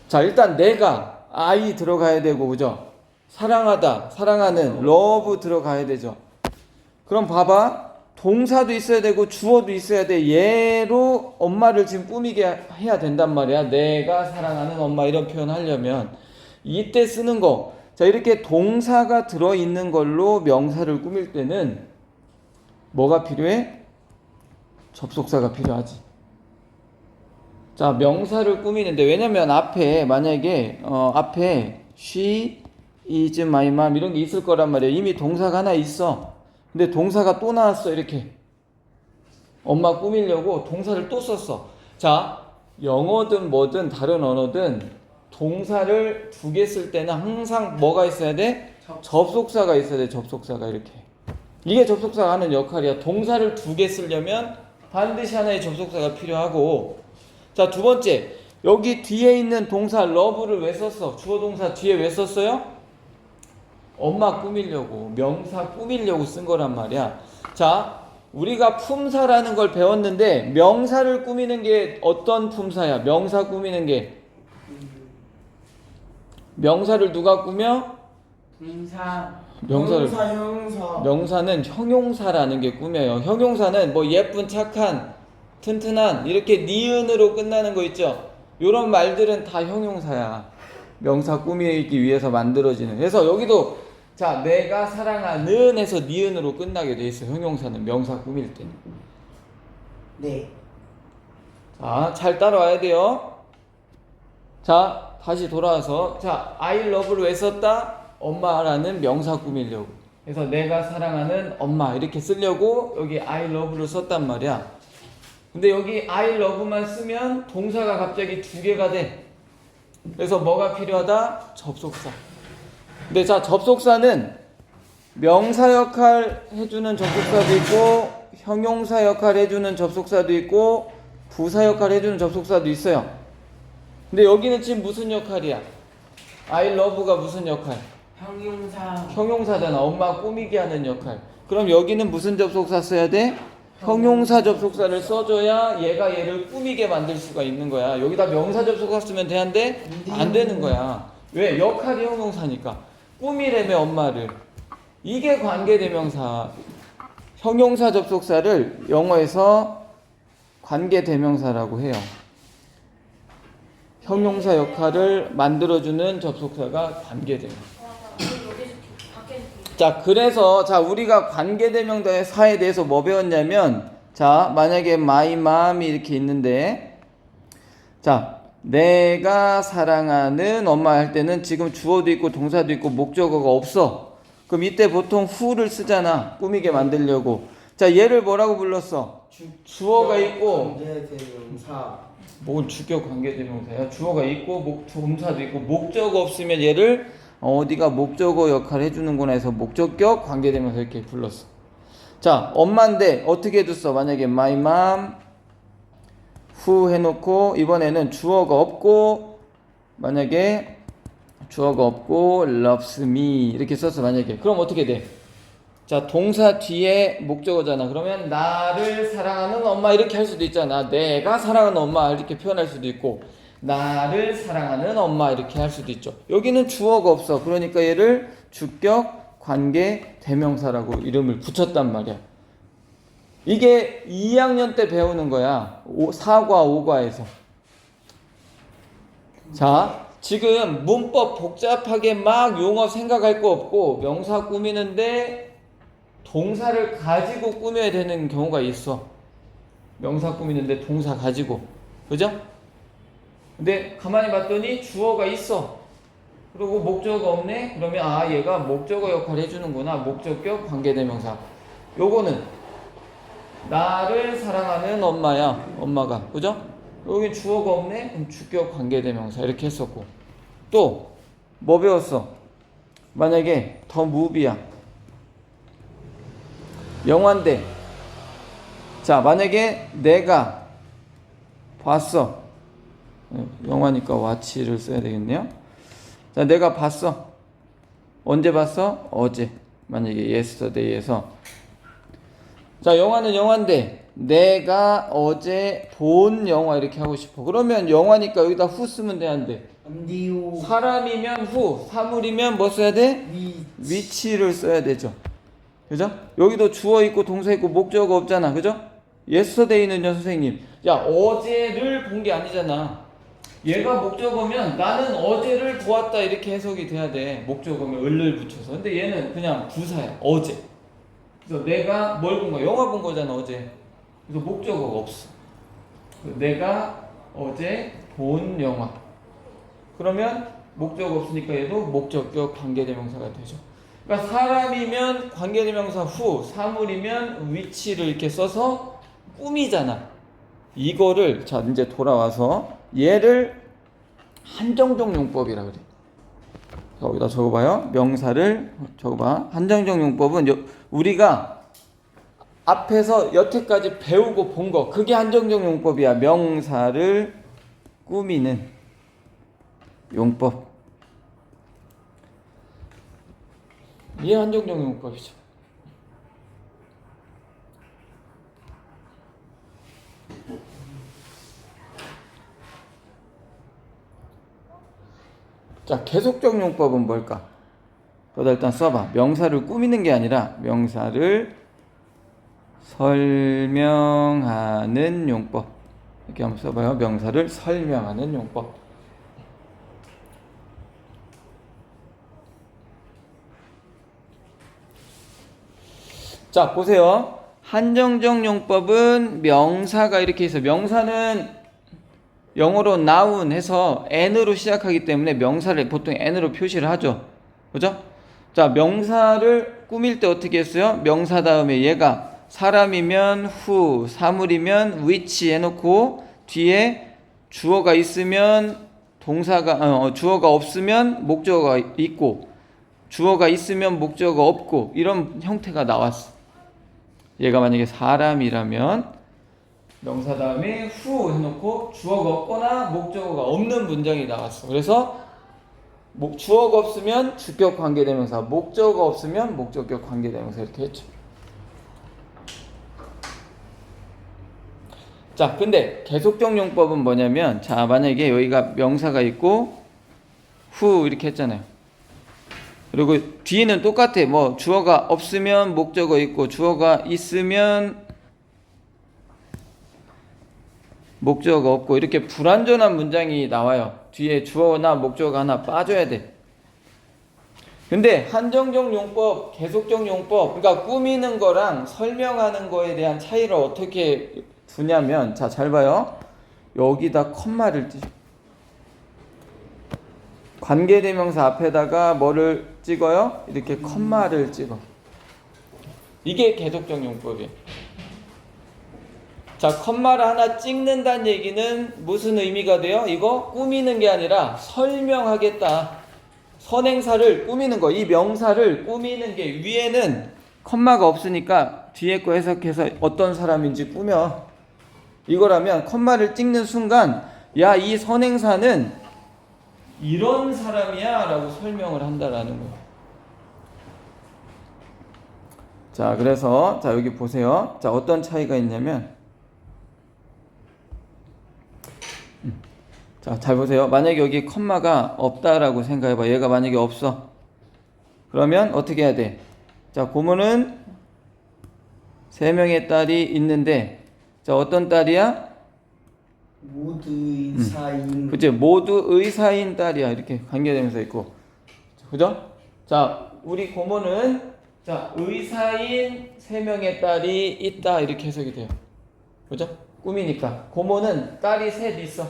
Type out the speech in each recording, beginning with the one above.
자, 일단 내가 I 들어가야 되고, 그죠? 사랑하다, 사랑하는 love 들어가야 되죠. 그럼 봐봐. 동사도 있어야 되고 주어도 있어야 돼. 얘로 엄마를 지금 꾸미게 해야 된단 말이야. 내가 사랑하는 엄마 이런 표현 하려면 이때 쓰는 거. 자, 이렇게 동사가 들어있는 걸로 명사를 꾸밀 때는 뭐가 필요해? 접속사가 필요하지. 자, 명사를 꾸미는데 왜냐면 앞에 만약에 앞에 she is my mom 이런 게 있을 거란 말이야. 이미 동사가 하나 있어. 근데 동사가 또 나왔어. 이렇게 엄마 꾸미려고 동사를 또 썼어. 자, 영어든 뭐든 다른 언어든 동사를 두 개 쓸 때는 항상 뭐가 있어야 돼? 접속사가 있어야 돼. 접속사가 이렇게. 이게 접속사가 하는 역할이야. 동사를 두 개 쓰려면 반드시 하나의 접속사가 필요하고. 자, 두 번째. 여기 뒤에 있는 동사 love를 왜 썼어? 주어 동사 뒤에 왜 썼어요? 엄마 꾸미려고, 명사 꾸미려고 쓴 거란 말이야. 자, 우리가 품사라는 걸 배웠는데 명사를 꾸미는 게 어떤 품사야? 명사 꾸미는 게 명사를 누가 꾸며? 명사는 형용사라는 게 꾸며요. 형용사는 뭐 예쁜, 착한, 튼튼한 이렇게 니은으로 끝나는 거 있죠? 요런 말들은 다 형용사야. 명사 꾸미기 위해서 만들어지는. 그래서 여기도 자, 내가 사랑하는 해서 니은으로 끝나게 돼 있어. 형용사는 명사 꾸밀 때는. 네. 자, 잘 따라와야 돼요. 자, 다시 돌아와서 자, I love를 왜 썼다? 엄마라는 명사 꾸밀려고. 그래서 내가 사랑하는 엄마 이렇게 쓰려고 여기 I love를 썼단 말이야. 근데 여기 I love만 쓰면 동사가 갑자기 두 개가 돼. 그래서 뭐가 필요하다? 접속사. 근데 자, 접속사는 명사 역할 해주는 접속사도 있고 형용사 역할 해주는 접속사도 있고 부사 역할 해주는 접속사도 있어요. 근데 여기는 지금 무슨 역할이야? I love가 무슨 역할? 형용사잖아. 엄마 꾸미게 하는 역할. 그럼 여기는 무슨 접속사 써야 돼? 형용사 접속사를 써줘야 얘가 얘를 꾸미게 만들 수가 있는 거야. 여기다 명사 접속사 쓰면 되는데 안 되는 거야. 왜? 역할이 형용사니까. 꾸미래며 엄마를. 이게 관계대명사. 형용사 접속사를 영어에서 관계대명사라고 해요. 형용사 역할을 만들어주는 접속사가 관계대명사. 자, 그래서 자, 우리가 관계대명사에 대해서 뭐 배웠냐면 자, 만약에 my mom이 이렇게 있는데 자, 내가 사랑하는 엄마 할 때는 지금 주어도 있고 동사도 있고 목적어가 없어. 그럼 이때 보통 who를 쓰잖아. 꾸미게 만들려고. 자, 얘를 뭐라고 불렀어? 주어가 있고 관계대명사. 뭔 주격 관계대명사야? 주어가 있고 동사도 있고 목적어 없으면 얘를 어디가 목적어 역할을 해주는구나 해서 목적격 관계대명사 이렇게 불렀어. 자, 엄마인데 어떻게 해줬어? 만약에 my mom who 해놓고 이번에는 주어가 없고 만약에 주어가 없고 loves me 이렇게 썼어. 만약에 그럼 어떻게 돼? 자, 동사 뒤에 목적어잖아. 그러면 나를 사랑하는 엄마 이렇게 할 수도 있잖아. 내가 사랑하는 엄마 이렇게 표현할 수도 있고 나를 사랑하는 엄마 이렇게 할 수도 있죠. 여기는 주어가 없어. 그러니까 얘를 주격 관계 대명사라고 이름을 붙였단 말이야. 이게 2학년 때 배우는 거야. 4과 5과에서. 자, 지금 문법 복잡하게 막 용어 생각할 거 없고 명사 꾸미는데 동사를 가지고 꾸며야 되는 경우가 있어. 명사 꾸미는데 동사 가지고. 그죠? 근데 가만히 봤더니 주어가 있어. 그리고 목적어가 없네? 그러면 아, 얘가 목적어 역할을 해주는구나. 목적격 관계대명사. 요거는 나를 사랑하는 엄마야. 엄마가. 그죠? 여기 주어가 없네? 그럼 주격 관계대명사 이렇게 했었고. 또 뭐 배웠어? 만약에 더 무비야. 영화인데 자, 만약에 내가 봤어. 영화니까 watch를 써야 되겠네요. 자, 내가 봤어. 언제 봤어? 어제. 만약에 yesterday에서 자, 영화는 영화인데 내가 어제 본 영화 이렇게 하고 싶어. 그러면 영화니까 여기다 후 쓰면 돼, 안 돼? 안 돼요. 사람이면 후, 사물이면 뭐 써야 돼? 위. 위치를 써야 되죠. 그죠? 여기도 주어 있고 동사 있고 목적어 없잖아. 그죠? yesterday는요, 선생님. 야, 어제를 본 게 아니잖아. 얘가 목적어면 나는 어제를 보았다 이렇게 해석이 돼야 돼. 목적어면 을을 붙여서. 근데 얘는 그냥 부사야. 어제. 그래서 내가 뭘 본 거야? 영화 본 거잖아, 어제. 그래서 목적어가 없어. 내가 어제 본 영화. 그러면 목적어 없으니까 얘도 목적격 관계대명사가 되죠. 그러니까 사람이면 관계대명사 후, 사물이면 위치를 이렇게 써서 꾸미잖아. 이거를 자 이제 돌아와서 얘를 한정적 용법이라 그래. 여기다 적어봐요. 명사를 적어봐. 한정적 용법은 우리가 앞에서 여태까지 배우고 본 거 그게 한정적 용법이야. 명사를 꾸미는 용법. 이게 한정적 용법이죠. 자, 계속적 용법은 뭘까? 그거다 일단 써봐. 명사를 꾸미는 게 아니라 명사를 설명하는 용법. 이렇게 한번 써봐요. 명사를 설명하는 용법. 자, 보세요. 한정적 용법은 명사가 이렇게 있어. 명사는 영어로 noun 해서 n으로 시작하기 때문에 명사를 보통 n으로 표시를 하죠. 그죠? 자, 명사를 꾸밀 때 어떻게 했어요? 명사 다음에 얘가 사람이면 who, 사물이면 which 해놓고 뒤에 주어가 있으면 동사가 주어가 없으면 목적어가 있고 주어가 있으면 목적어가 없고 이런 형태가 나왔어. 얘가 만약에 사람이라면 명사 다음에 who 해놓고 주어가 없거나 목적어가 없는 문장이 나왔어. 그래서 주어가 없으면 주격 관계대명사, 목적어가 없으면 목적격 관계대명사 이렇게 했죠. 자, 근데 계속적 용법은 뭐냐면 자, 만약에 여기가 명사가 있고 who 이렇게 했잖아요. 그리고 뒤에는 똑같아. 뭐 주어가 없으면 목적어 있고 주어가 있으면 목적어가 없고 이렇게 불완전한 문장이 나와요. 뒤에 주어나 목적어가 하나 빠져야 돼. 근데 한정적 용법, 계속적 용법, 그러니까 꾸미는 거랑 설명하는 거에 대한 차이를 어떻게 두냐면 자, 잘 봐요. 여기다 컴마를 띄죠. 관계대명사 앞에다가 뭐를 찍어요? 이렇게 컴마를 찍어. 이게 계속적 용법이에요. 자, 컴마를 하나 찍는다는 얘기는 무슨 의미가 돼요? 이거 꾸미는 게 아니라 설명하겠다. 선행사를 꾸미는 거, 이 명사를 꾸미는 게 위에는 컴마가 없으니까 뒤에 거 해석해서 어떤 사람인지 꾸며. 이거라면 컴마를 찍는 순간 야, 이 선행사는 이런 사람이야 라고 설명을 한다라는 거예요. 자, 그래서 자 여기 보세요. 자, 어떤 차이가 있냐면 자, 잘 보세요. 만약에 여기 컴마가 없다라고 생각해봐. 얘가 만약에 없어. 그러면 어떻게 해야 돼? 자, 고모는 3명의 딸이 있는데 자, 어떤 딸이야? 모두 의사인. 그치? 모두 의사인 딸이야. 이렇게 관계되면서 있고. 그죠? 자, 우리 고모는 자, 의사인 3명의 딸이 있다. 이렇게 해석이 돼요. 그죠? 꿈이니까. 고모는 딸이 3 있어.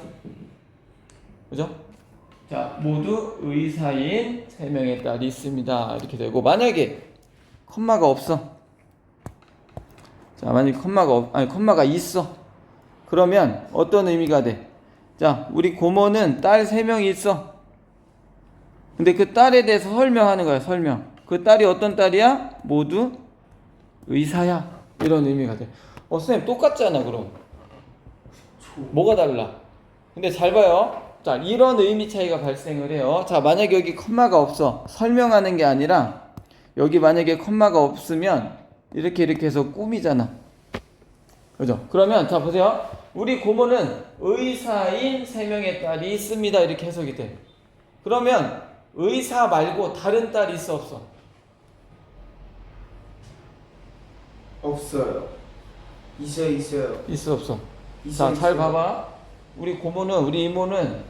그죠? 자, 모두 의사인 3명의 딸이 있습니다. 이렇게 되고, 만약에 컴마가 없어. 자, 만약에 컴마가 있어. 그러면 어떤 의미가 돼? 자, 우리 고모는 딸 3명이 있어. 근데 그 딸에 대해서 설명하는 거야, 설명. 그 딸이 어떤 딸이야? 모두 의사야. 이런 의미가 돼. 선생님, 똑같잖아, 그럼. 뭐가 달라? 근데 잘 봐요. 자, 이런 의미 차이가 발생을 해요. 자, 만약에 여기 컴마가 없어. 설명하는 게 아니라 여기 만약에 컴마가 없으면 이렇게 해서 꾸미잖아. 그죠? 그러면 자 보세요. 우리 고모는 의사인 3명의 딸이 있습니다. 이렇게 해석이 돼. 그러면 의사 말고 다른 딸이 있어 없어? 없어요. 있어요. 있어 없어? 있어요, 자, 잘 있어요. 봐봐. 우리 이모는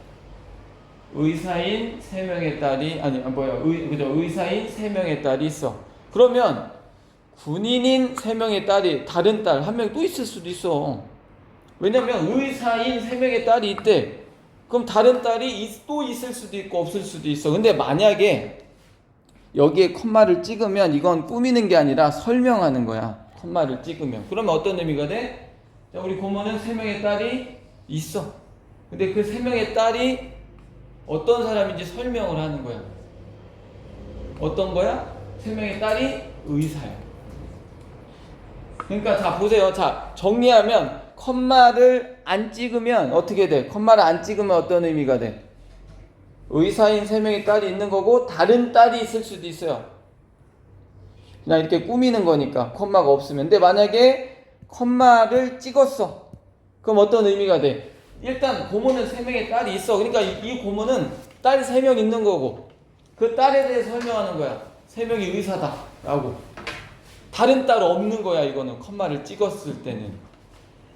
의사인 3명의 딸이 그죠? 의사인 3명의 딸이 있어. 그러면 군인인 3명의 딸이 다른 딸 1명 또 있을 수도 있어. 왜냐면 의사인 3명의 딸이 있대. 그럼 다른 딸이 또 있을 수도 있고 없을 수도 있어. 근데 만약에 여기에 콤마를 찍으면 이건 꾸미는 게 아니라 설명하는 거야. 콤마를 찍으면. 그러면 어떤 의미가 돼? 자, 우리 고모는 3명의 딸이 있어. 근데 그 3명의 딸이 어떤 사람인지 설명을 하는 거야. 어떤 거야? 3명의 딸이 의사야. 그러니까 자 보세요. 자 정리하면 컴마를 안 찍으면 어떻게 돼? 컴마를 안 찍으면 어떤 의미가 돼? 의사인 3명의 딸이 있는 거고 다른 딸이 있을 수도 있어요. 그냥 이렇게 꾸미는 거니까 컴마가 없으면. 근데 만약에 컴마를 찍었어. 그럼 어떤 의미가 돼? 일단 고모는 3명의 딸이 있어. 그러니까 이 고모는 딸이 3명 있는 거고 그 딸에 대해서 설명하는 거야. 3명이 의사다 라고. 다른 딸 없는 거야. 이거는 컴마를 찍었을 때는.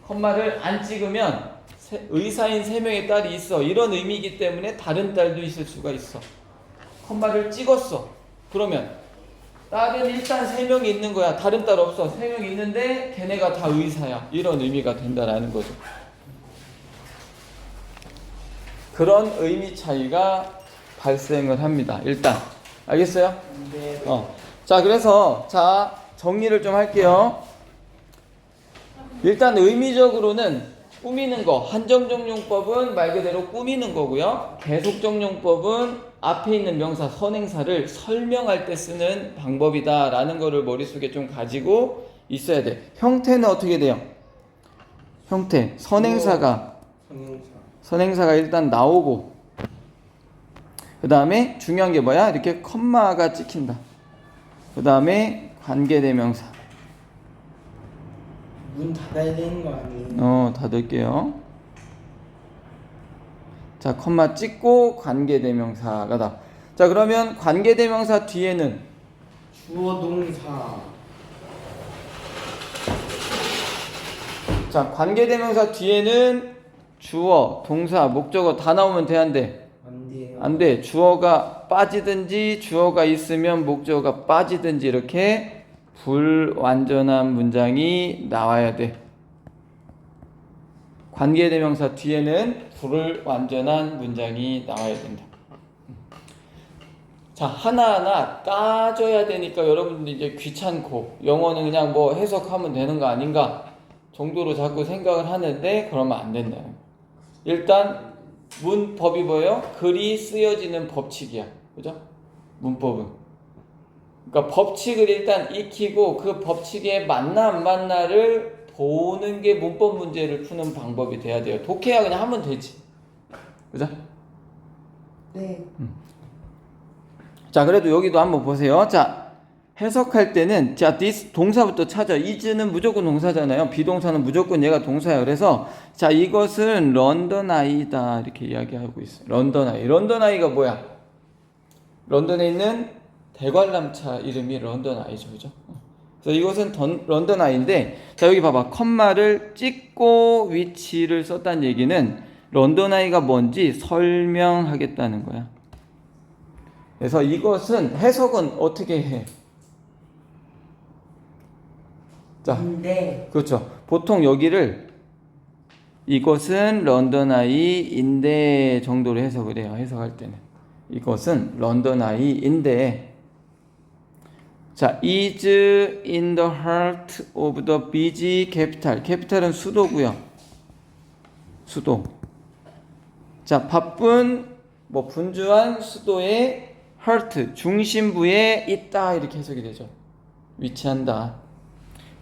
컴마를 안 찍으면 의사인 3명의 딸이 있어. 이런 의미이기 때문에 다른 딸도 있을 수가 있어. 컴마를 찍었어. 그러면 딸은 일단 3명이 있는 거야. 다른 딸 없어. 3명 있는데 걔네가 다 의사야. 이런 의미가 된다라는 거죠. 그런 의미 차이가 발생을 합니다. 일단 알겠어요? 네. 자 그래서 자 정리를 좀 할게요. 일단 의미적으로는 꾸미는 거, 한정정용법은 말 그대로 꾸미는 거고요. 계속정용법은 앞에 있는 명사, 선행사를 설명할 때 쓰는 방법이다 라는 거를 머릿속에 좀 가지고 있어야 돼. 형태는 어떻게 돼요? 형태, 선행사가 일단 나오고 그 다음에 중요한 게 뭐야? 이렇게 컴마가 찍힌다. 그 다음에 관계대명사. 문 닫아야 되는 거 아니에요? 닫을게요. 자, 컴마 찍고 관계대명사가 다. 자, 그러면 관계대명사 뒤에는 주어 동사. 자, 관계대명사 뒤에는 주어, 동사, 목적어 다 나오면 돼, 안 돼? 안 돼요. 안 돼. 주어가 빠지든지 주어가 있으면 목적어가 빠지든지 이렇게 불완전한 문장이 나와야 돼. 관계대명사 뒤에는 불완전한 문장이 나와야 된다. 자, 하나하나 따져야 되니까 여러분들 이제 귀찮고 영어는 그냥 뭐 해석하면 되는 거 아닌가 정도로 자꾸 생각을 하는데 그러면 안 된다. 일단 문법이 뭐예요? 글이 쓰여지는 법칙이야. 그죠? 문법은. 그러니까 법칙을 일단 익히고 그 법칙에 맞나 안 맞나를 보는 게 문법 문제를 푸는 방법이 돼야 돼요. 독해야 그냥 하면 되지. 그죠? 네. 자, 그래도 여기도 한번 보세요. 자, 해석할 때는 자, this 동사부터 찾아. is는 무조건 동사잖아요. 비동사는 무조건 얘가 동사예요. 그래서 자, 이것은 런던 아이다 이렇게 이야기하고 있어요. 런던 아이. 런던 아이가 뭐야? 런던에 있는 대관람차 이름이 런던 아이죠. 그죠? 그래서 이것은 런던 아이인데 자, 여기 봐봐. 컴마를 찍고 위치를 썼다는 얘기는 런던 아이가 뭔지 설명하겠다는 거야. 그래서 이것은 해석은 어떻게 해? 자, 인데. 그렇죠. 보통 여기를 이것은 런던 아이인데 정도로 해석을 해요. 해석할 때는 이것은 런던 아이인데 자, is in the heart of the busy capital. capital은 수도고요. 수도. 자, 바쁜 분주한 수도의 heart 중심부에 있다 이렇게 해석이 되죠. 위치한다.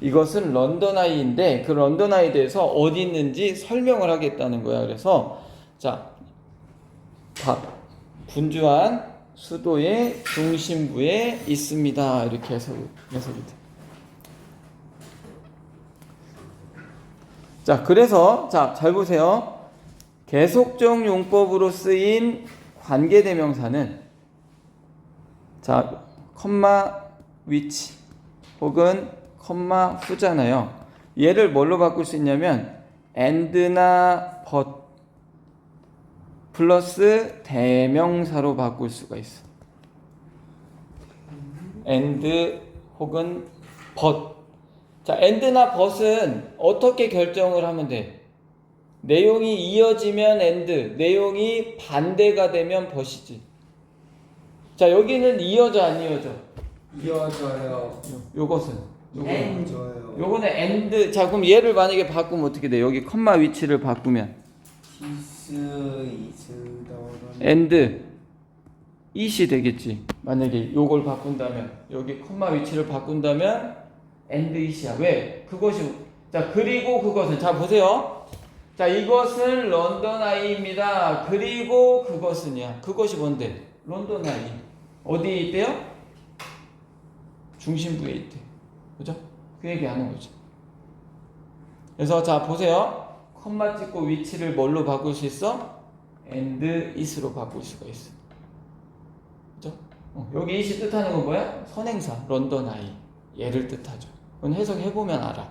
이것은 런던 아이인데 그 런던 아이에 대해서 어디 있는지 설명을 하겠다는 거야. 그래서 자, 분주한 수도의 중심부에 있습니다. 이렇게 해석이 돼. 자, 그래서 자, 잘 보세요. 계속적 용법으로 쓰인 관계대명사는 자, 컴마 which 혹은 컴마 who잖아요. 얘를 뭘로 바꿀 수 있냐면 and나 but 플러스 대명사로 바꿀 수가 있어. and 혹은 but. 자, and나 but은 어떻게 결정을 하면 돼? 내용이 이어지면 and, 내용이 반대가 되면 but이지. 자, 여기는 이어져 안 이어져? 이어져요. 요것은 이어져요. 요거는 and. 자, 그럼 얘를 만약에 바꾸면 어떻게 돼? 여기 컴마 위치를 바꾸면 This is the and it이 되겠지. 만약에 요걸 바꾼다면 여기 컴마 위치를 바꾼다면 and it이야. 왜? 그것이. 자, 그리고 그것은. 자, 보세요. 자, 이것은 런던 아이입니다. 그리고 그것은이야. 그것이 뭔데? 런던 아이. 어디에 있대요? 중심부에 있대. 그죠? 그 얘기하는 거죠. 그래서 자, 보세요. 컴마 찍고 위치를 뭘로 바꿀 수 있어? and it으로 바꿀 수가 있어. 그죠? 여기 it이 뜻하는 건 뭐야? 선행사, 런던 아이. 얘를 뜻하죠. 그건 해석해보면 알아.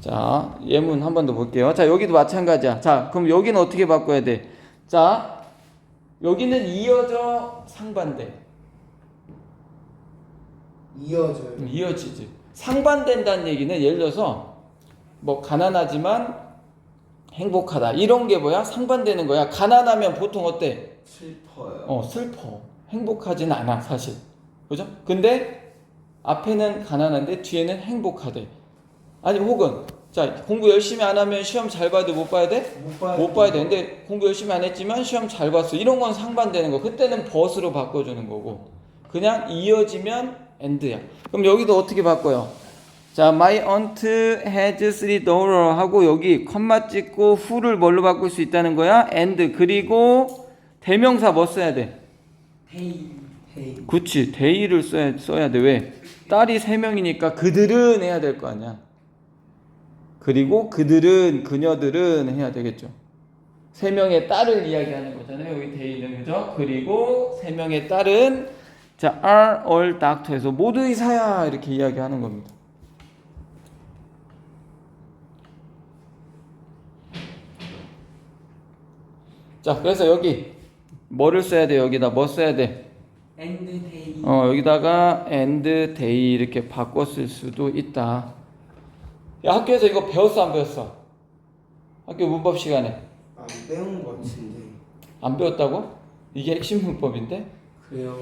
자, 예문 한 번 더 볼게요. 자, 여기도 마찬가지야. 자, 그럼 여기는 어떻게 바꿔야 돼? 자, 여기는 이어져 상반돼. 이어져요. 이어지지. 상반된다는 얘기는 예를 들어서 뭐 가난하지만 행복하다. 이런 게 뭐야? 상반되는 거야. 가난하면 보통 어때? 슬퍼요. 슬퍼. 행복하진 않아, 사실. 그죠? 근데 앞에는 가난한데 뒤에는 행복하대. 아니, 혹은 자, 공부 열심히 안 하면 시험 잘 봐도 못 봐야 돼? 못 봐야 돼. 근데 공부 열심히 안 했지만 시험 잘 봤어. 이런 건 상반되는 거. 그때는 벗으로 바꿔주는 거고. 그냥 이어지면 and야. 그럼 여기도 어떻게 바꿔요? 자, my aunt has three daughters 하고 여기 컴마 찍고 who를 뭘로 바꿀 수 있다는 거야? and. 그리고 대명사 뭐 써야 돼? Hey. 그치, they를 써야 돼. 왜? 딸이 3명이니까 그들은 해야 될 거 아니야. 그리고 그들은, 그녀들은 해야 되겠죠. 3명의 딸을 이야기하는 거잖아요. 여기 they는. 그죠? 그리고 3명의 딸은 자, are all doctor에서 모두 의사야 이렇게 이야기하는 겁니다. 자, 그래서 여기 뭐를 써야 돼? 여기다 뭐 써야 돼? And they. 여기다가 and they 이렇게 바꿔 쓸 수도 있다. 야, 학교에서 이거 배웠어 안 배웠어? 학교 문법 시간에 안 배운 것 같은데. 안 배웠다고? 이게 핵심 문법인데? 그래요.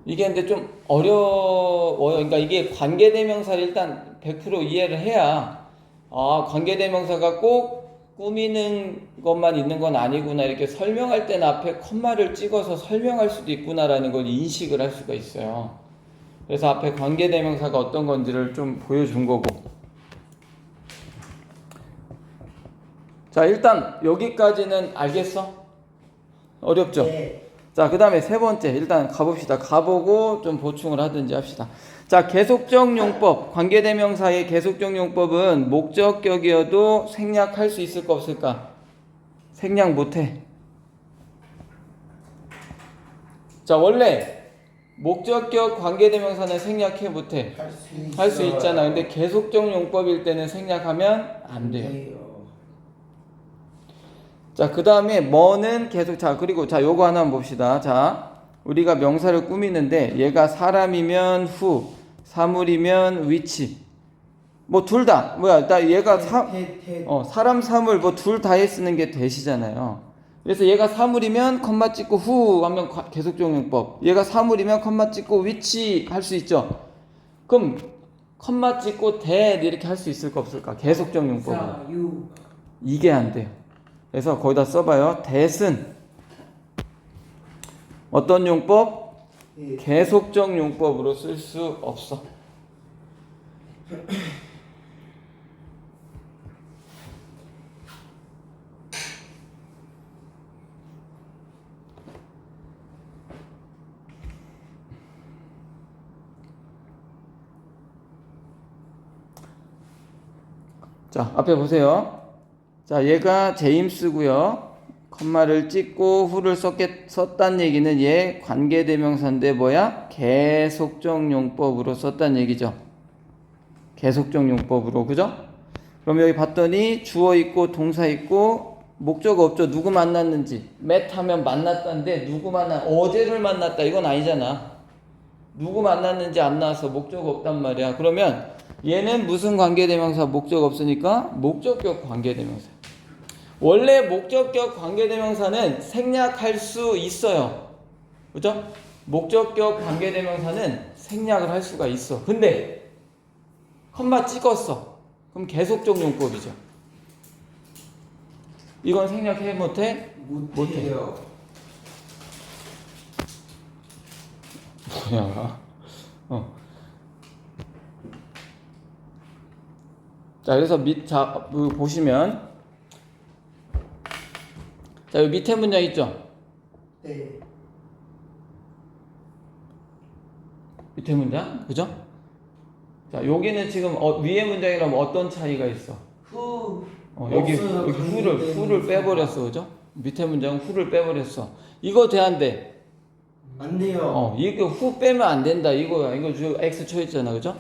이게 근데 좀 어려워요. 그러니까 이게 관계대명사를 일단 100% 이해를 해야 관계대명사가 꼭 꾸미는 것만 있는 건 아니구나, 이렇게 설명할 때는 앞에 콤마를 찍어서 설명할 수도 있구나라는 걸 인식을 할 수가 있어요. 그래서 앞에 관계대명사가 어떤 건지를 좀 보여준 거고. 자, 일단 여기까지는 알겠어? 어렵죠? 네. 자, 그 다음에 세 번째 일단 가봅시다. 가보고 좀 보충을 하든지 합시다. 자, 계속적 용법, 관계대명사의 계속적 용법은 목적격이어도 생략할 수 있을까 없을까? 생략 못해. 자, 원래 목적격 관계대명사는 생략해 못해? 할 수 있잖아. 근데 계속적 용법일 때는 생략하면 안 돼요. 자, 그 다음에 뭐는 계속. 자, 그리고 자, 요거 하나 한번 봅시다. 자, 우리가 명사를 꾸미는데 얘가 사람이면 who, 사물이면 which. 뭐 둘 다 뭐야? 얘가 사람 사물 뭐 둘 다에 쓰는 게 that이잖아요. 그래서 얘가 사물이면 컴마 찍고 who 하면 계속적 용법. 얘가 사물이면 컴마 찍고 which 할 수 있죠. 그럼 컴마 찍고 that 이렇게 할 수 있을까 없을까? 계속적 용법은 이게 안 돼요. 그래서 거기다 써봐요. that은 어떤 용법? 계속적 용법으로 쓸 수 없어. 자, 앞에 보세요. 자, 얘가 제임스고요. 컴마를 찍고 who를 썼단 얘기는 얘 관계대명사인데 뭐야? 계속적 용법으로 썼단 얘기죠. 계속적 용법으로, 그죠? 그럼 여기 봤더니 주어 있고 동사 있고 목적어 없죠. 누구 만났는지. met 하면 만났다인데 누구 어제를 만났다 이건 아니잖아. 누구 만났는지 안 나와서 목적어 없단 말이야. 그러면 얘는 무슨 관계대명사? 목적 없으니까 목적격 관계대명사. 원래 목적격 관계대명사는 생략할 수 있어요. 그죠? 목적격 관계대명사는 생략을 할 수가 있어. 근데 컴마 찍었어. 그럼 계속적 용법이죠. 이건 생략해 못해? 못해요. 뭐야? 자, 그래서 보시면 자, 여기 밑에 문장 있죠? 네. 밑에 문장, 그죠? 자, 여기는 지금 위에 문장이라면 어떤 차이가 있어? 여기 후를 빼버렸어, 그죠? 밑에 문장은 후를 빼버렸어. 이거 돼안돼? 안 돼요. 이거 후 빼면 안 된다 이거야. 이거 X 쳐있잖아, 그죠?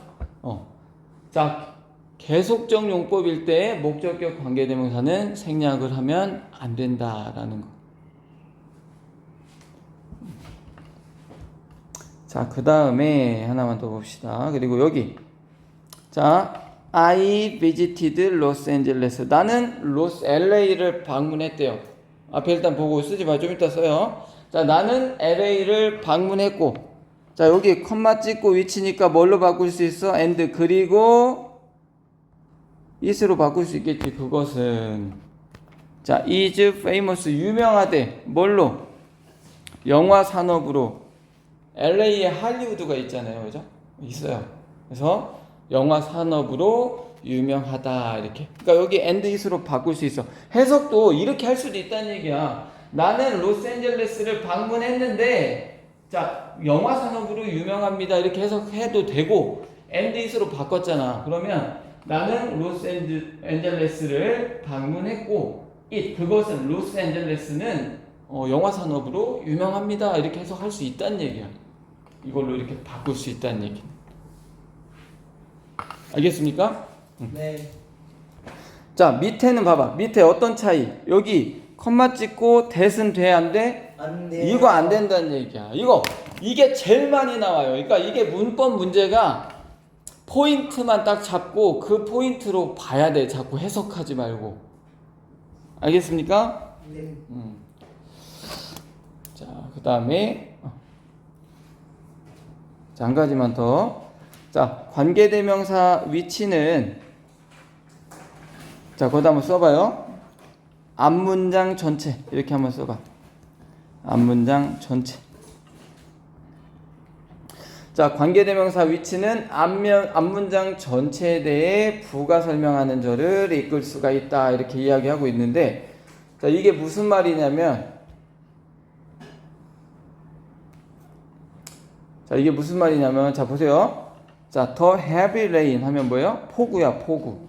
자, 계속적 용법일 때 목적격 관계대명사는 생략을 하면 안 된다라는 거. 자, 그 다음에 하나만 더 봅시다. 그리고 여기. 자, I visited Los Angeles. 나는 LA를 방문했대요. 앞에 일단 보고 쓰지 마. 좀 이따 써요. 자, 나는 LA를 방문했고. 자, 여기 컴마 찍고 위치니까 뭘로 바꿀 수 있어? and 그리고 is로 바꿀 수 있겠지. 그것은 자, is famous 유명하대. 뭘로? 영화 산업으로. LA에 할리우드가 있잖아요, 그죠? 있어요. 그래서 영화 산업으로 유명하다 이렇게. 그러니까 여기 and is로 바꿀 수 있어. 해석도 이렇게 할 수도 있다는 얘기야. 나는 로스앤젤레스를 방문했는데 자, 영화 산업으로 유명합니다 이렇게 해석해도 되고 and is로 바꿨잖아. 그러면 나는 로스앤젤레스를 방문했고 그것은 로스앤젤레스는 영화 산업으로 유명합니다 이렇게 해석할 수 있다는 얘기야. 이걸로 이렇게 바꿀 수 있다는 얘기. 알겠습니까? 네. 자, 밑에는 봐봐. 밑에 어떤 차이? 여기 컴마 찍고 that은 돼, 안 돼? 안 돼요. 이거 안 된다는 얘기야. 이게 제일 많이 나와요. 그러니까 이게 문법 문제가 포인트만 딱 잡고 그 포인트로 봐야 돼. 자꾸 해석하지 말고. 알겠습니까? 네. 자, 그 다음에 자, 한 가지만 더. 자, 관계대명사 위치는 자, 거기다 한번 써봐요. 앞문장 전체 이렇게 한번 써봐. 앞문장 전체. 자, 관계대명사 위치는 앞문장 전체에 대해 부가 설명하는 절을 이끌 수가 있다 이렇게 이야기하고 있는데 자, 이게 무슨 말이냐면 자, 보세요. 자, the heavy rain 하면 뭐예요? 폭우야, 폭우.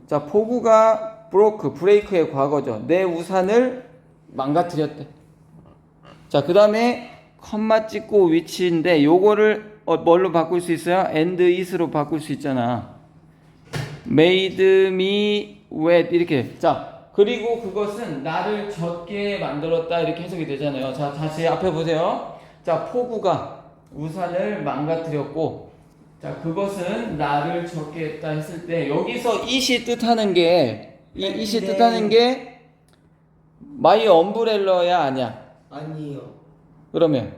자, 폭우가 브레이크의 과거죠. 내 우산을 망가뜨렸대. 자, 그 다음에 컴마 찍고 위치인데 요거를 뭘로 바꿀 수 있어요? and is로 바꿀 수 있잖아. made me wet 이렇게. 자, 그리고 그것은 나를 젖게 만들었다 이렇게 해석이 되잖아요. 자, 다시 앞에 보세요. 자, 폭우가 우산을 망가뜨렸고 자, 그것은 나를 젖게 했다 했을 때 여기서 it이 뜻하는 게 it이 뜻하는 게 my umbrella야 아니야? 아니요. 그러면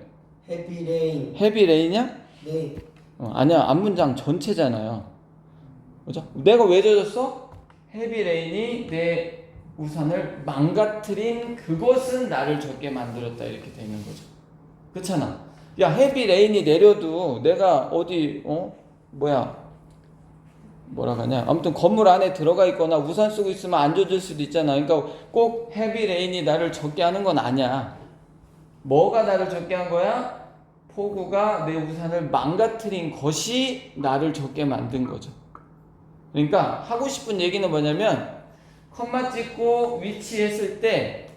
해피 레인. heavy rain이야? 네. 아니야. 앞문장 전체잖아요. 그죠? 내가 왜 젖었어? heavy rain이 내 우산을 망가뜨린 그것은 나를 젖게 만들었다 이렇게 되는 거죠. 그렇잖아. 야, 헤비 레인이 내려도 내가 어디 뭐라 하냐, 아무튼 건물 안에 들어가 있거나 우산 쓰고 있으면 안 젖을 수도 있잖아. 그러니까 꼭 헤비 레인이 나를 젖게 하는 건 아니야. 뭐가 나를 젖게 한 거야? 폭우가 내 우산을 망가뜨린 것이 나를 젖게 만든 거죠. 그러니까 하고 싶은 얘기는 뭐냐면 컴마 찍고 위치했을 때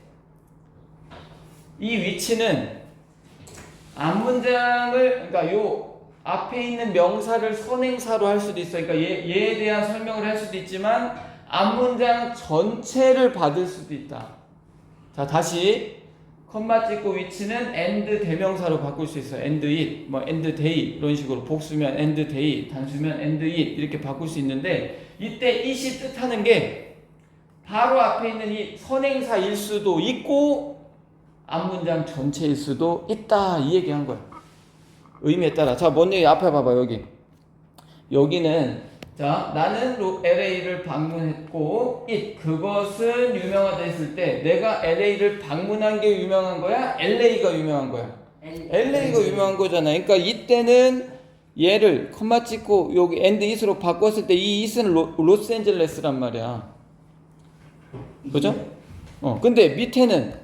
이 위치는 앞문장을 그러니까 요 앞에 있는 명사를 선행사로 할 수도 있어요. 그러니까 얘에 대한 설명을 할 수도 있지만 앞문장 전체를 받을 수도 있다. 자, 다시 컴마 찍고 위치는 and 대명사로 바꿀 수 있어요. and it, 뭐 and they 이런 식으로 복수면 and they, 단수면 and it 이렇게 바꿀 수 있는데 이때 it이 뜻하는 게 바로 앞에 있는 이 선행사일 수도 있고 앞문장 전체일 수도 있다 이 얘기한 거야. 의미에 따라. 자, 뭔 얘기 앞에 봐봐 여기. 여기는 자 나는 LA를 방문했고 it 그것은 유명하다 했을 때 내가 LA를 방문한 게 유명한 거야? LA가 유명한 거야? LA가 유명한 거잖아. 그러니까 이때는 얘를 컴마 찍고 여기 and it으로 바꿨을 때 이 it은 로스앤젤레스란 말이야. 그죠? 근데 밑에는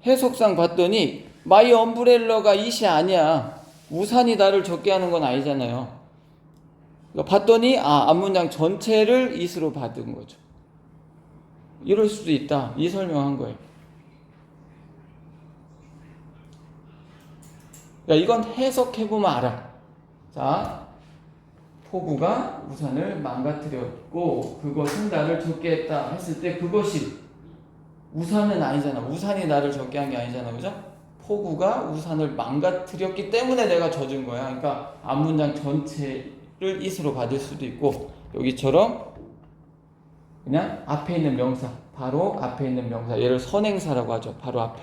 해석상 봤더니 마이 엄브렐러가 it이 아니야. 우산이 나를 적게 하는 건 아니잖아요. 봤더니 앞문장 전체를 it으로 받은 거죠. 이럴 수도 있다. 이 설명한 거예요. 그러니까 이건 해석해보면 알아. 자, 포구가 우산을 망가뜨렸고 그것은 나를 적게 했다 했을 때 그것이 우산은 아니잖아. 우산이 나를 적게 한 게 아니잖아. 그죠? 포구가 우산을 망가뜨렸기 때문에 내가 젖은 거야. 그러니까 앞문장 전체를 it으로 받을 수도 있고 여기처럼 그냥 앞에 있는 명사 바로 앞에 있는 명사 얘를 선행사라고 하죠. 바로 앞에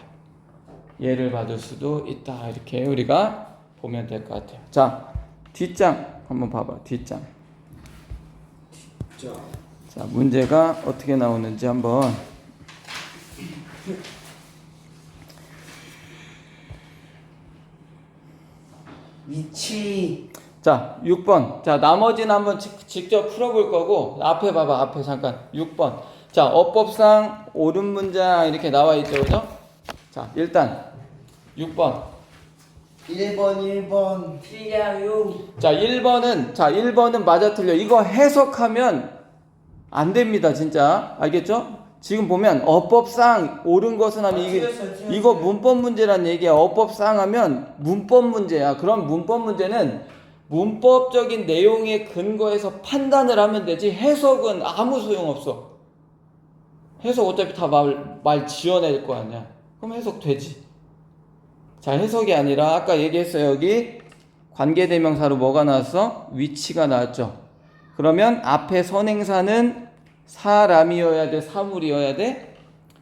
얘를 받을 수도 있다. 이렇게 우리가 보면 될 것 같아요. 자, 뒷장 한번 봐봐. 뒷장. 자, 문제가 어떻게 나오는지 한번 위치. 자, 6번. 자, 나머지는 한번 직접 풀어볼 거고 앞에 봐봐. 앞에 잠깐 6번. 자, 어법상 옳은 문장 이렇게 나와 있죠. 그죠? 자, 일단 6번 1번 틀려요. 자, 1번은 맞아 틀려. 이거 해석하면 안 됩니다. 진짜. 알겠죠? 지금 보면 어법상 옳은 것은 하면 이거 문법 문제란 얘기야. 어법상 하면 문법 문제야. 그럼 문법 문제는 문법적인 내용에 근거해서 판단을 하면 되지 해석은 아무 소용없어. 해석 어차피 다 말 지어낼 거 아니야. 그럼 해석 되지. 자, 해석이 아니라 아까 얘기했어요. 여기 관계대명사로 뭐가 나왔어? 위치가 나왔죠. 그러면 앞에 선행사는 사람이어야 돼? 사물이어야 돼?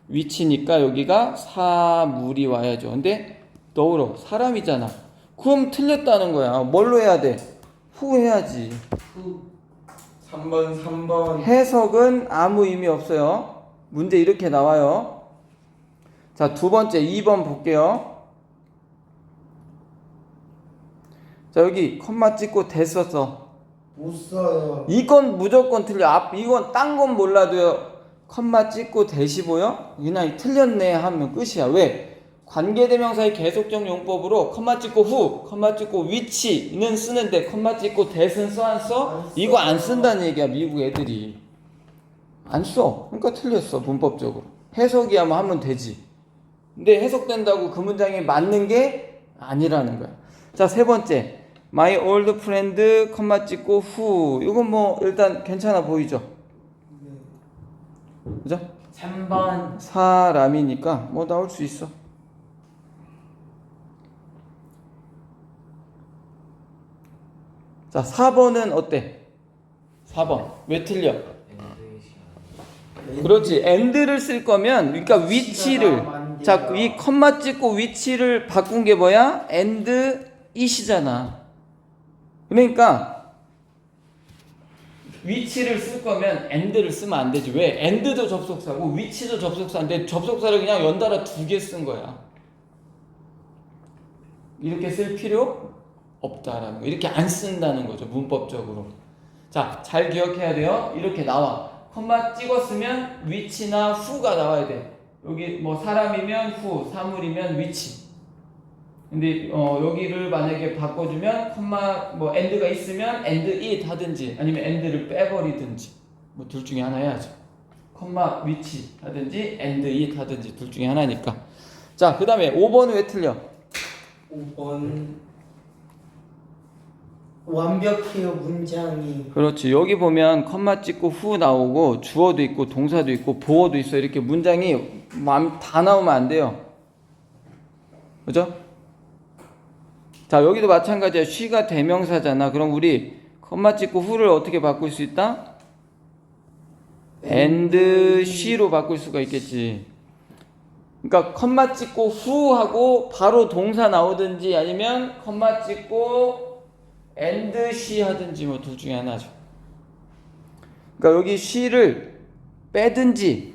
위치니까 여기가 사물이 와야죠. 근데 너울어 사람이잖아. 그럼 틀렸다는 거야. 뭘로 해야 돼? 후 해야지. 3번 해석은 아무 의미 없어요. 문제 이렇게 나와요. 자, 두 번째 2번 볼게요. 자, 여기 컴마 찍고 됐었어. 못 써요. 이건 무조건 틀려. 이건 딴 건 몰라도요. 컴마 찍고 대시 보여? 그냥 틀렸네 하면 끝이야. 왜? 관계대명사의 계속적 용법으로 컴마 찍고 후, 컴마 찍고 위치는 쓰는데 컴마 찍고 대는 써 안 써? 이거 안 쓴다는 얘기야. 미국 애들이 안 써. 그러니까 틀렸어. 문법적으로. 해석이야만 하면 되지. 근데 해석된다고 그 문장에 맞는 게 아니라는 거야. 자, 세 번째 My old friend 컴마 찍고 후. 이건 뭐 일단 괜찮아 보이죠? 그죠? 3번 사람이니까 뭐 나올 수 있어. 자, 4번은 어때? 4번 왜 틀려? 그렇지. and를 쓸 거면 그러니까 위치를 자, 이 컴마 찍고 위치를 바꾼 게 뭐야? and it이잖아. 그러니까 위치를 쓸 거면 and를 쓰면 안 되지. 왜? and도 접속사고 위치도 접속사인데 접속사를 그냥 연달아 두 개 쓴 거야. 이렇게 쓸 필요 없다라는 거. 이렇게 안 쓴다는 거죠. 문법적으로. 자, 잘 기억해야 돼요. 이렇게 나와. 컴마 찍었으면 위치나 후가 나와야 돼. 여기 뭐 사람이면 후, 사물이면 위치. 근데 여기를 만약에 바꿔주면 컴마 뭐 end가 있으면 end it 하든지 아니면 end를 빼버리든지 뭐 둘 중에 하나 해야죠. 컴마 which 하든지 end it 하든지 둘 중에 하나니까. 자, 그 다음에 5번은 왜 틀려? 5번 완벽해요 문장이. 그렇지. 여기 보면 컴마 찍고 후 나오고 주어도 있고 동사도 있고 보어도 있어. 이렇게 문장이 다 나오면 안 돼요. 그죠? 자, 여기도 마찬가지야. she가 대명사잖아. 그럼 우리 컴마 찍고 who를 어떻게 바꿀 수 있다? and she로 바꿀 수가 있겠지. 그러니까 컴마 찍고 who 하고 바로 동사 나오든지 아니면 컴마 찍고 and she 하든지 뭐 둘 중에 하나죠. 그러니까 여기 she를 빼든지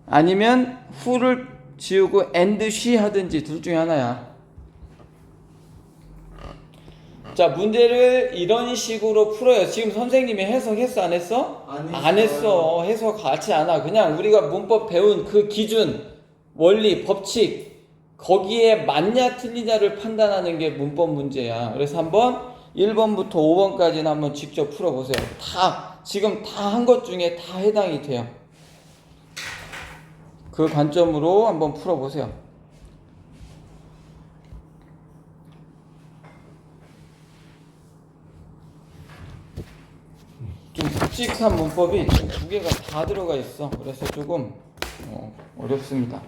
아니면 who를 지우고 and she 하든지 둘 중에 하나야. 자, 문제를 이런 식으로 풀어요. 지금 선생님이 해석했어 안 했어? 안 했어. 해석 같이 안 와. 그냥 우리가 문법 배운 그 기준, 원리, 법칙 거기에 맞냐 틀리냐를 판단하는 게 문법 문제야. 그래서 한번 1번부터 5번까지는 한번 직접 풀어보세요. 지금 다 한 것 중에 다 해당이 돼요. 그 관점으로 한번 풀어보세요. 좀 굵직한 문법이 두 개가 다 들어가 있어. 그래서 조금 어렵습니다.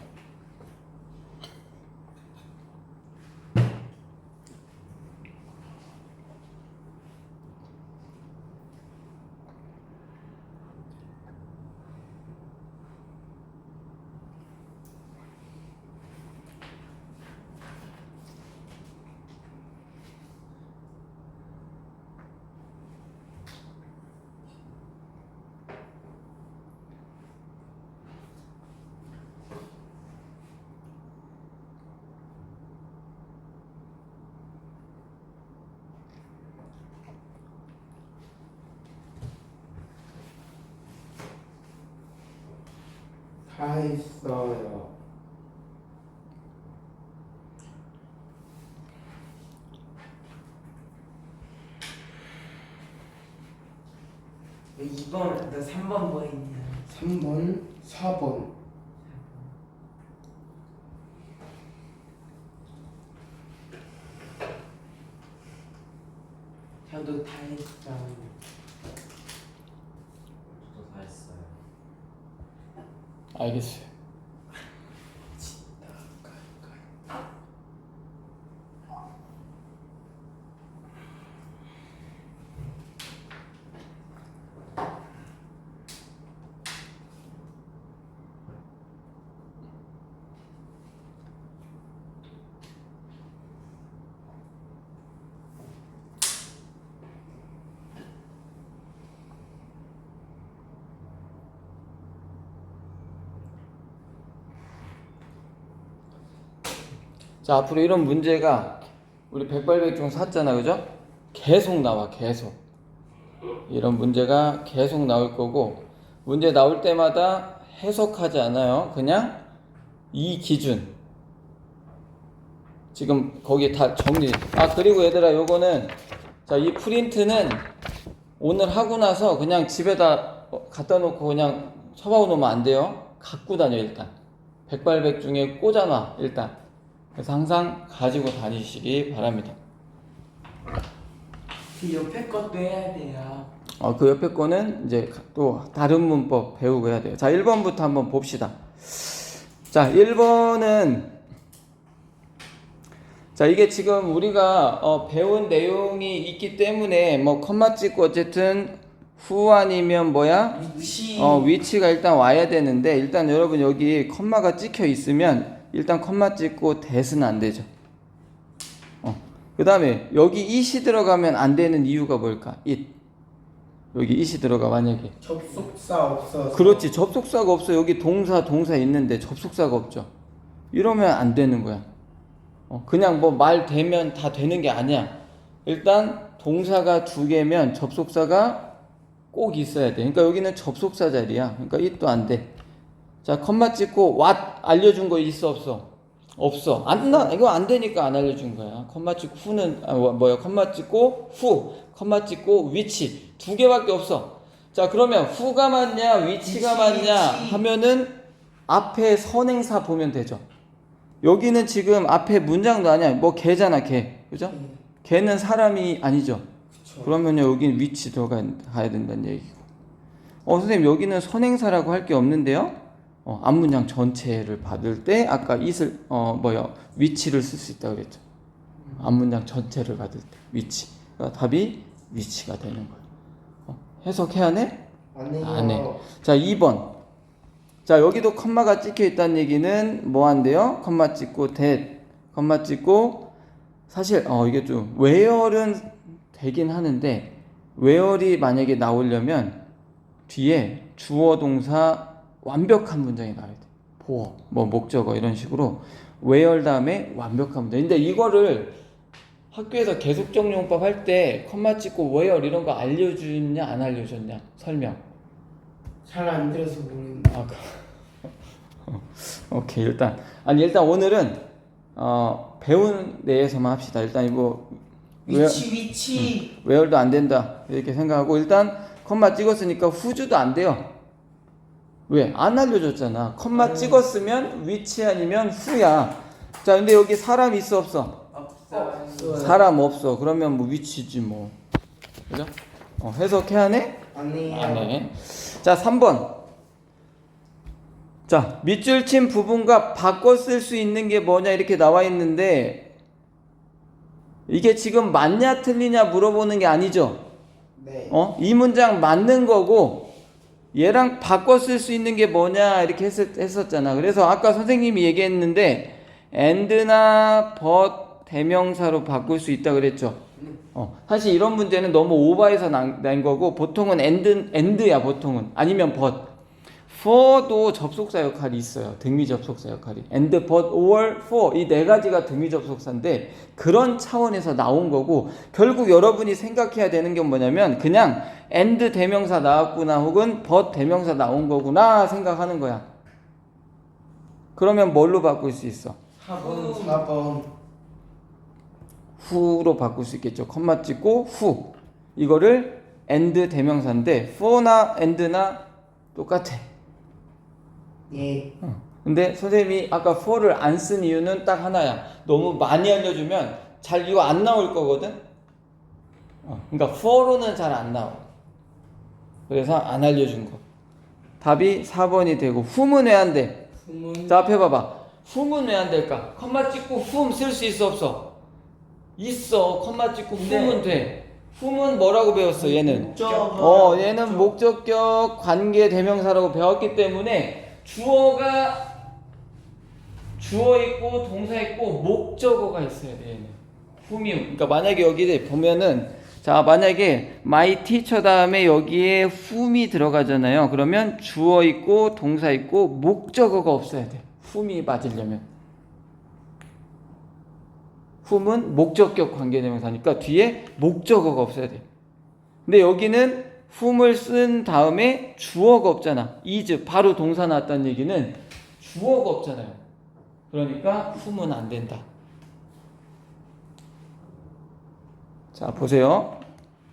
다 있어요. 왜 2번, 너 3번 뭐 있냐? 3번, 4번. 저도 다 했어. 저도 다 했어요. 알겠어요. 자, 앞으로 이런 문제가 우리 백발백중 샀잖아, 그죠? 계속 나와, 계속. 이런 문제가 계속 나올 거고, 문제 나올 때마다 해석하지 않아요. 그냥 이 기준. 지금 거기 다 정리. 그리고 얘들아, 요거는, 자, 이 프린트는 오늘 하고 나서 그냥 집에다 갖다 놓고 그냥 처박아 놓으면 안 돼요. 갖고 다녀, 일단. 백발백중에 꽂아놔, 일단. 그래서 항상 가지고 다니시기 바랍니다. 그 옆에 것도 해야 돼요. 그 옆에 거는 이제 또 다른 문법 배우고 해야 돼요. 자, 1번부터 한번 봅시다. 자, 1번은 자, 이게 지금 우리가 배운 내용이 있기 때문에 뭐 컴마 찍고 어쨌든 who 아니면 뭐야? 위치가 일단 와야 되는데 일단 여러분 여기 컴마가 찍혀 있으면 일단 컴마 찍고 that은 안 되죠. 그 다음에 여기 it이 들어가면 안 되는 이유가 뭘까? it. 여기 it이 들어가 만약에. 접속사 없어서. 그렇지. 접속사가 없어. 여기 동사 있는데 접속사가 없죠. 이러면 안 되는 거야. 그냥 뭐 말 되면 다 되는 게 아니야. 일단 동사가 2개면 접속사가 꼭 있어야 돼. 그러니까 여기는 접속사 자리야. 그러니까 it도 안 돼. 자, 컴마 찍고 what 알려준 거 있어 없어? 없어. 이거 안 되니까 안 알려준 거야. 컴마 찍고 후는 컴마 찍고 후, 컴마 찍고 위치 두 개밖에 없어. 자, 그러면 후가 맞냐 위치가 맞냐 하면은 앞에 선행사 보면 되죠. 여기는 지금 앞에 문장도 아니야. 뭐 개잖아, 개. 그죠? 개는 사람이 아니죠. 그쵸. 그러면 여기는 위치 들어가야 된다는 얘기고. 선생님 여기는 선행사라고 할 게 없는데요. 앞문장 전체를 받을 때 아까 위치를 쓸 수 있다 그랬죠. 앞문장 전체를 받을 때 위치. 그러니까 답이 위치가 되는 거예요. 해석해야 해? 안 해. 자, 2번. 자, 여기도 컴마가 찍혀 있다는 얘기는 뭐 한대요? 컴마 찍고 that, 컴마 찍고 사실 이게 좀 where은 되긴 하는데 where이 만약에 나오려면 뒤에 주어 동사 완벽한 문장이 나와야 돼. 보어, 목적어 이런 식으로 where 다음에 완벽한 문장. 근데 이거를 학교에서 계속적용법 할 때 컴마 찍고 where 이런 거 알려주냐 안 알려줬냐 설명. 잘 안 들어서 모르겠는데. 오케이, 일단 오늘은 배운 내에서만 합시다. 일단 이거 위치. where도 안 된다 이렇게 생각하고 일단 컴마 찍었으니까 후주도 안 돼요. 왜? 안 알려줬잖아. 컴마 찍었으면 위치 아니면 후야. 자, 근데 여기 사람 있어 없어? 없어요. 사람 없어. 그러면 뭐 위치지 뭐. 그죠? 해석해야 하네? 안 해요. 안 해. 자, 3번. 자, 밑줄 친 부분과 바꿔 쓸 수 있는 게 뭐냐 이렇게 나와 있는데 이게 지금 맞냐 틀리냐 물어보는 게 아니죠. 네. 이 문장 맞는 거고 얘랑 바꿔 쓸 수 있는 게 뭐냐 이렇게 했었잖아. 그래서 아까 선생님이 얘기했는데 and나 but 대명사로 바꿀 수 있다 그랬죠. 사실 이런 문제는 너무 오버해서 난 거고 보통은 and야 보통은 아니면 but. for도 접속사 역할이 있어요. 등위 접속사 역할이. and, but, or, for 이 네 가지가 등위 접속사인데 그런 차원에서 나온 거고 결국 여러분이 생각해야 되는 게 뭐냐면 그냥 and 대명사 나왔구나 혹은 but 대명사 나온 거구나 생각하는 거야. 그러면 뭘로 바꿀 수 있어? 4번. 후로 바꿀 수 있겠죠. 컴마 찍고 후. 이거를 and 대명사인데 for나 and나 똑같아. 예. 근데 선생님이 아까 for를 안 쓴 이유는 딱 하나야. 너무 많이 알려주면 잘 이거 안 나올 거거든. 그러니까 for로는 잘 안 나와. 그래서 안 알려준 거. 답이 4번이 되고 whom은 왜 안 돼? 자, 앞에 봐봐. whom은 왜 안 될까? 컴마 찍고 whom 쓸 수 있어 없어? 있어. 컴마 찍고 whom은 돼. whom은 뭐라고 배웠어 얘는? 목적어. 얘는 목적격 관계 대명사라고 배웠기 때문에 주어가 주어 있고 동사 있고 목적어가 있어야 돼 얘는. whom이. 그러니까 만약에 여기 보면은 자, 만약에 my teacher 다음에 여기에 whom이 들어가잖아요. 그러면 주어 있고 동사 있고 목적어가 없어야 돼. whom이 맞으려면. whom은 목적격 관계대명사니까 뒤에 목적어가 없어야 돼. 근데 여기는 whom을 쓴 다음에 주어가 없잖아. is 바로 동사 나왔다는 얘기는 주어가 없잖아요. 그러니까 whom은 안 된다. 자, 보세요.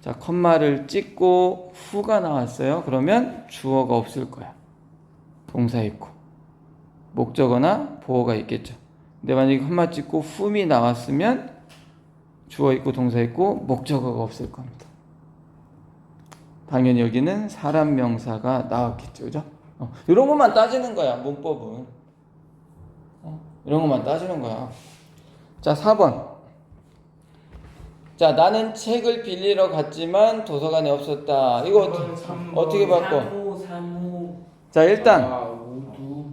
자, 컴마를 찍고 who가 나왔어요. 그러면 주어가 없을 거야. 동사 있고 목적어나 보어가 있겠죠. 근데 만약에 컴마 찍고 whom이 나왔으면 주어 있고 동사 있고 목적어가 없을 겁니다. 당연히 여기는 사람 명사가 나왔겠죠. 그죠? 이런 것만 따지는 거야, 문법은. 이런 것만 따지는 거야. 자, 4번. 자, 나는 책을 빌리러 갔지만 도서관에 없었다. 이거 어떻게 바꿔? 3호. 자, 일단 모두.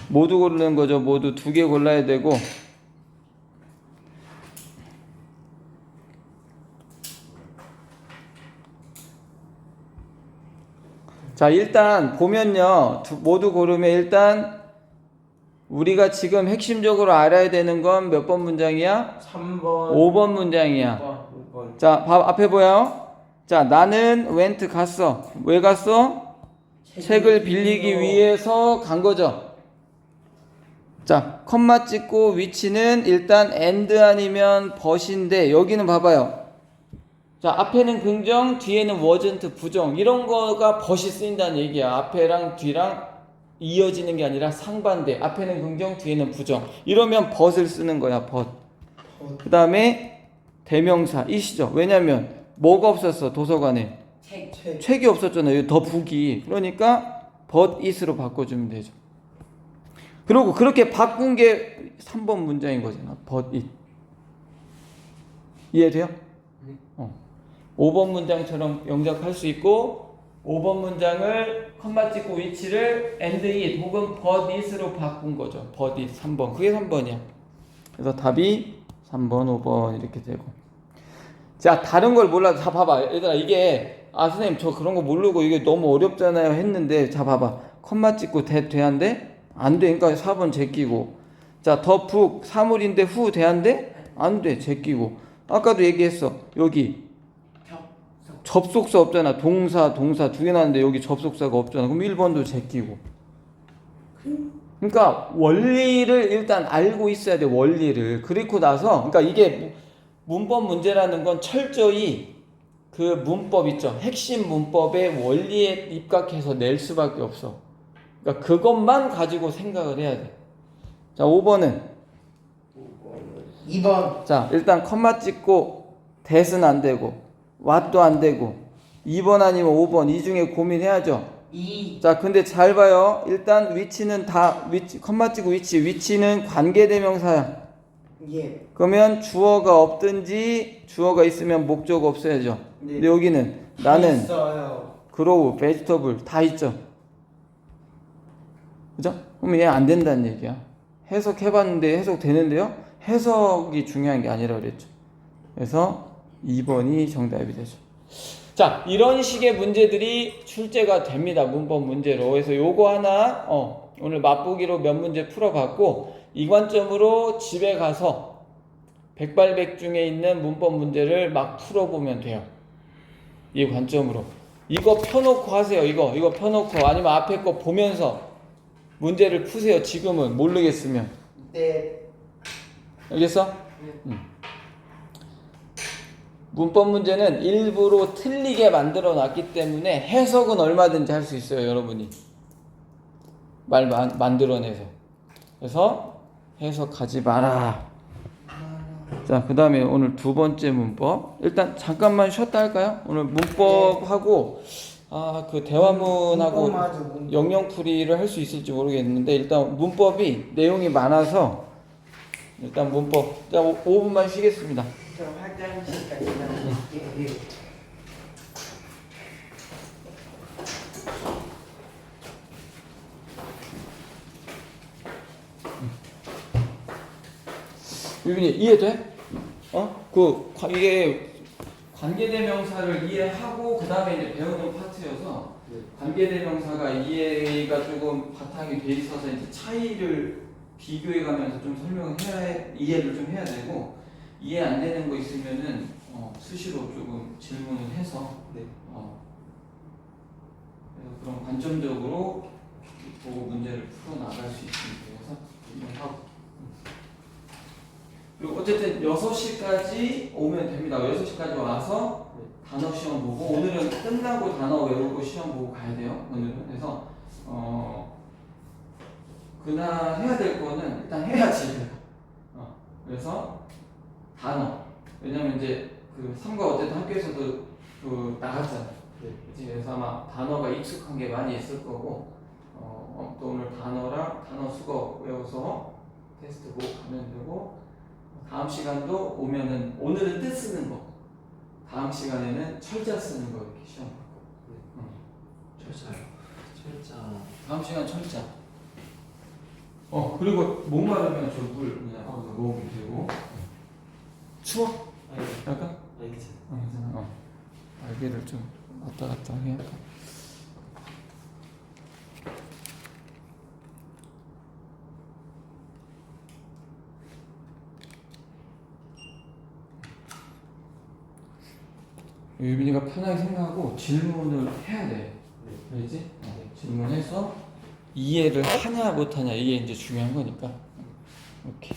모두 고르는 거죠. 모두 두 개 골라야 되고. 자, 일단 보면요. 모두 고르면 일단 우리가 지금 핵심적으로 알아야 되는 건 몇 번 문장이야? 3번. 5번 문장이야. 5번. 자, 앞에 보여요? 자, 나는 went 갔어. 왜 갔어? 책을 빌리기 위해서 간 거죠. 자, 컴마 찍고 위치는 일단 and 아니면 but인데 여기는 봐봐요. 자, 앞에는 긍정, 뒤에는 wasn't 부정. 이런 거가 but이 쓰인다는 얘기야. 앞에랑 뒤랑 이어지는 게 아니라 상반대. 앞에는 긍정, 뒤에는 부정. 이러면 but을 쓰는 거야, but. 그 다음에 대명사 it이죠. 왜냐면 뭐가 없었어, 도서관에. 책이 없었잖아요. 더 북이. 그러니까 but it으로 바꿔주면 되죠. 그리고 그렇게 바꾼 게 3번 문장인 거잖아. but it. 이해돼요? 5번 문장처럼 영작할 수 있고 5번 문장을 컴마 찍고 위치를 and it 혹은 but it으로 바꾼 거죠. but it 3번. 그게 3번이야. 그래서 답이 3번, 5번 이렇게 되고. 자, 다른 걸 몰라도 다 봐봐. 얘들아, 이게 선생님 저 그런 거 모르고 이게 너무 어렵잖아요 했는데, 자 봐봐. 컴마 찍고 대한데 안 돼. 그러니까 4번 제끼고. 자, 더 북 사물인데 후 대한데 안 돼. 제끼고. 아까도 얘기했어. 여기 접속사 없잖아. 동사 두 개 나왔는데 여기 접속사가 없잖아. 그럼 1번도 제끼고. 그러니까 원리를 일단 알고 있어야 돼. 원리를. 그리고 나서 그러니까 이게 문법 문제라는 건 철저히 그 문법 있죠. 핵심 문법의 원리에 입각해서 낼 수밖에 없어. 그러니까 그것만 가지고 생각을 해야 돼. 자, 5번은 2번. 자, 일단 컴마 찍고 that은 안 되고 what도 안 되고 2번 아니면 5번 이 중에 고민해야죠. 자, 근데 잘 봐요. 일단 위치는 다 컴마 찍고 위치는 관계대명사야. 예. 그러면 주어가 없든지 주어가 있으면 목적 없어야죠. 네. 근데 여기는 나는 있어요. grow, vegetable 다 있죠. 그죠? 그럼 얘 안 된다는 얘기야. 해석해봤는데 해석되는데요? 해석이 중요한 게 아니라 그랬죠. 그래서 2번이 정답이 되죠. 자, 이런 식의 문제들이 출제가 됩니다. 문법 문제로. 그래서 요거 하나 오늘 맛보기로 몇 문제 풀어봤고 이 관점으로 집에 가서 백발백중에 있는 문법 문제를 막 풀어보면 돼요. 이 관점으로. 이거 펴놓고 하세요. 이거 펴놓고 아니면 앞에 거 보면서 문제를 푸세요. 지금은 모르겠으면. 네. 알겠어? 문법 문제는 일부러 틀리게 만들어 놨기 때문에 해석은 얼마든지 할 수 있어요. 여러분이 말 만들어내서. 그래서 해석하지 마라. 자, 그 다음에 오늘 두 번째 문법. 일단 잠깐만 쉬었다 할까요? 오늘 문법하고 그 대화문하고 문법. 영영풀이를 할 수 있을지 모르겠는데 일단 문법이 내용이 많아서 일단 문법. 자, 5분만 쉬겠습니다. 저 화장실까지 나갈게요. 유빈이 이해돼? 이게 관계대명사를 이해하고 그 다음에 이제 배우는 파트여서 관계대명사가 이해가 조금 바탕이 돼 있어서 이제 차이를 비교해가면서 좀 이해를 좀 해야 되고 이해 안 되는 거 있으면은 수시로 조금 질문을 해서 그래서 그런 관점적으로 보고 문제를 풀어 나갈 수 있습니다. 그래서 이거 하고. 그리고 어쨌든 6시까지 오면 됩니다. 6시까지 와서 단어 시험 보고 오늘은 끝나고 단어 외우고 시험 보고 가야 돼요. 오늘은. 그래서 그날 해야 될 거는 일단 해야지. 그래서 단어. 왜냐면 이제 그 3과 어쨌든 학교에서도 나갔잖아. 그치? 그래서 아마 단어가 익숙한 게 많이 있을 거고 또 오늘 단어 수거 외워서 테스트 보고 가면 되고 다음 시간도 오면은 오늘은 뜻 쓰는 거 다음 시간에는 철자 쓰는 거 이렇게 시험 받고 철자요. 철자. 다음 시간 철자 그리고 목마르면 저 물 그냥 먹으면 되고 추워? 약간? 괜찮아. 알기를 좀 왔다 갔다 해야 돼. 유빈이가 편하게 생각하고 질문을 해야 돼. 알지? 질문해서 이해를 하냐 못하냐 이게 이제 중요한 거니까. 오케이.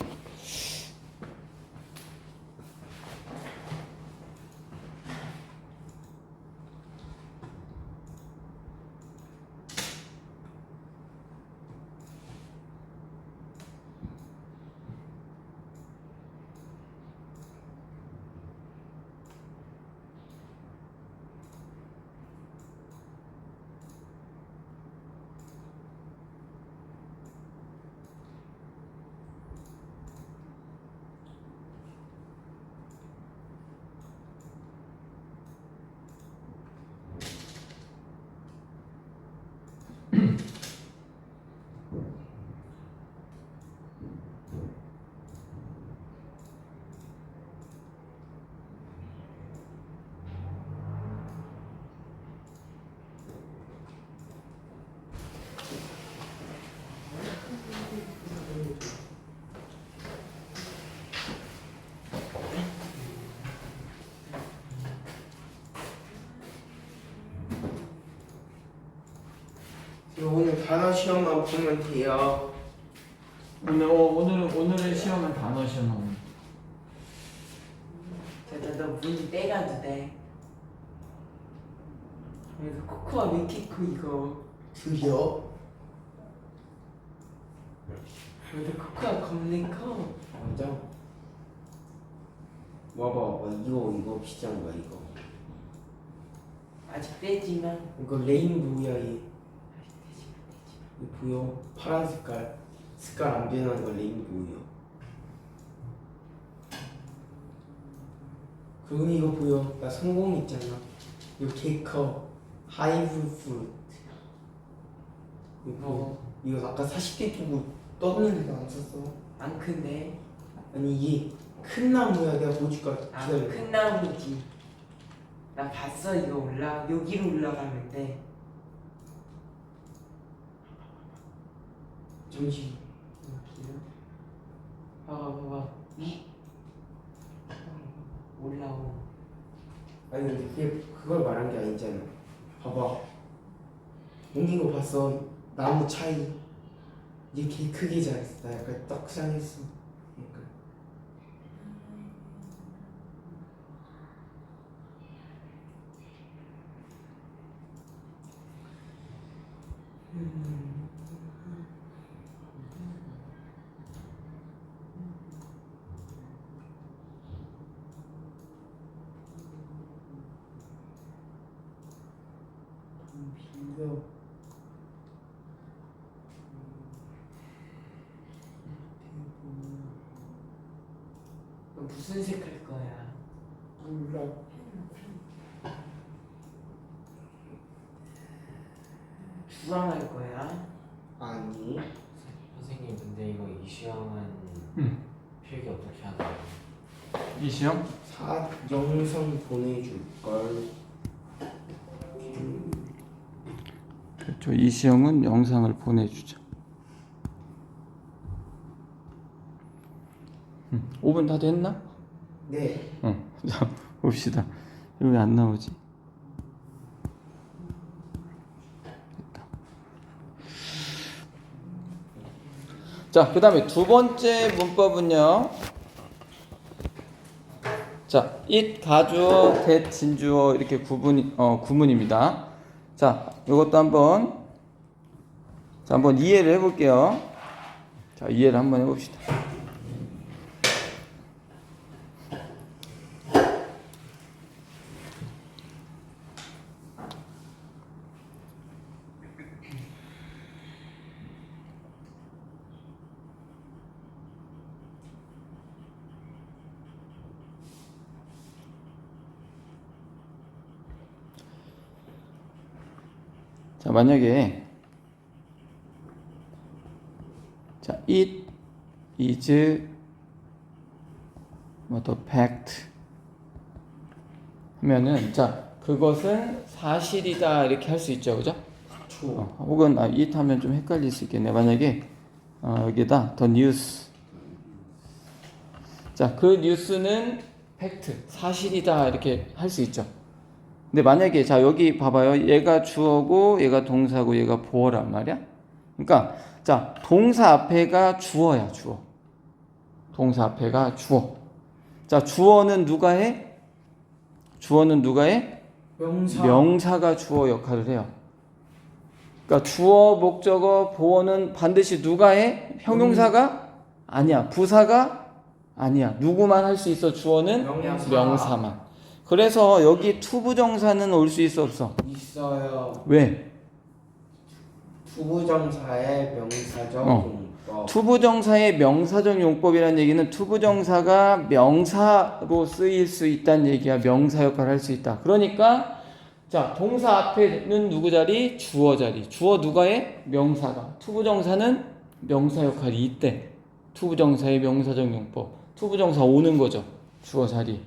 오늘 단어 시험만 보면 돼요. 오늘의 시험은 단어 시험. 너 문제 떼가도 돼. 그래서 코코아 왜 이렇게 커 이거? 드려? 근데 코코아 겁내 커. 맞아. 봐봐, 이거 비싼 거야 이거. 아직 떼지만. 이거 레인보우야 얘. 이거 보여? 파란 색깔 안 변하는 거 레인보우야. 그리고 이거 보여? 나 성공 있잖아. 이거 케이커 하이브 프루트. 이거 이거 아까 40개 두고 떴는데도 안 썼어. 안 큰데. 아니 이게 큰 나무야. 내가 보여줄까? 기다려. 큰 나무지. 나 봤어 이거 여기로 올라가면 돼. 잠시. 봐봐. 올라오. 아니 근데 그걸 말한 게 아니잖아. 봐봐. 옮긴 거 봤어? 나무 차이. 이렇게 크게 잘했어. 나 약간 떡상했어. 약간. 빌려. 너 무슨 색 할 거야? 몰라. 주황 할 거야? 아니. 선생님 근데 이거 이시영은 필기 어떻게 하나요? 이 시험? 영상 보내줄 걸. 그렇죠. 이 시험은 영상을 보내주죠. 5분 다 됐나? 네. 자, 봅시다. 이거 왜 안 나오지? 됐다. 자, 그 다음에 두 번째 문법은요. 자, it, 가주어, that, 진주어 이렇게 구문입니다. 자, 이것도 한번 이해를 해볼게요. 자, 이해를 한번 해봅시다. 자, 만약에 자, it is the fact 하면은 자, 그것은 사실이다 이렇게 할 수 있죠, 그죠? 혹은 it 하면 좀 헷갈릴 수 있겠네. 만약에 여기다 the news. 자, 그 뉴스는 팩트, 사실이다 이렇게 할 수 있죠. 근데 만약에 자 여기 봐봐요. 얘가 주어고 얘가 동사고 얘가 보어란 말이야. 그러니까 자 동사 앞에가 주어야 주어. 동사 앞에가 주어. 자, 주어는 누가 해? 주어는 누가 해? 명사. 명사가 주어 역할을 해요. 그러니까 주어, 목적어, 보어는 반드시 누가 해? 형용사가? 아니야. 부사가? 아니야. 누구만 할 수 있어? 주어는? 명사. 명사만. 그래서 여기 투부정사는 올 수 있어 없어? 있어요. 왜? 투부정사의 명사적 용법. 투부정사의 명사적 용법이라는 얘기는 투부정사가 명사로 쓰일 수 있다는 얘기야. 명사 역할을 할 수 있다. 그러니까 자, 동사 앞에는 누구 자리? 주어 자리. 주어 누가 해? 명사가. 투부정사는 명사 역할이 있대. 투부정사의 명사적 용법. 투부정사 오는 거죠. 주어 자리.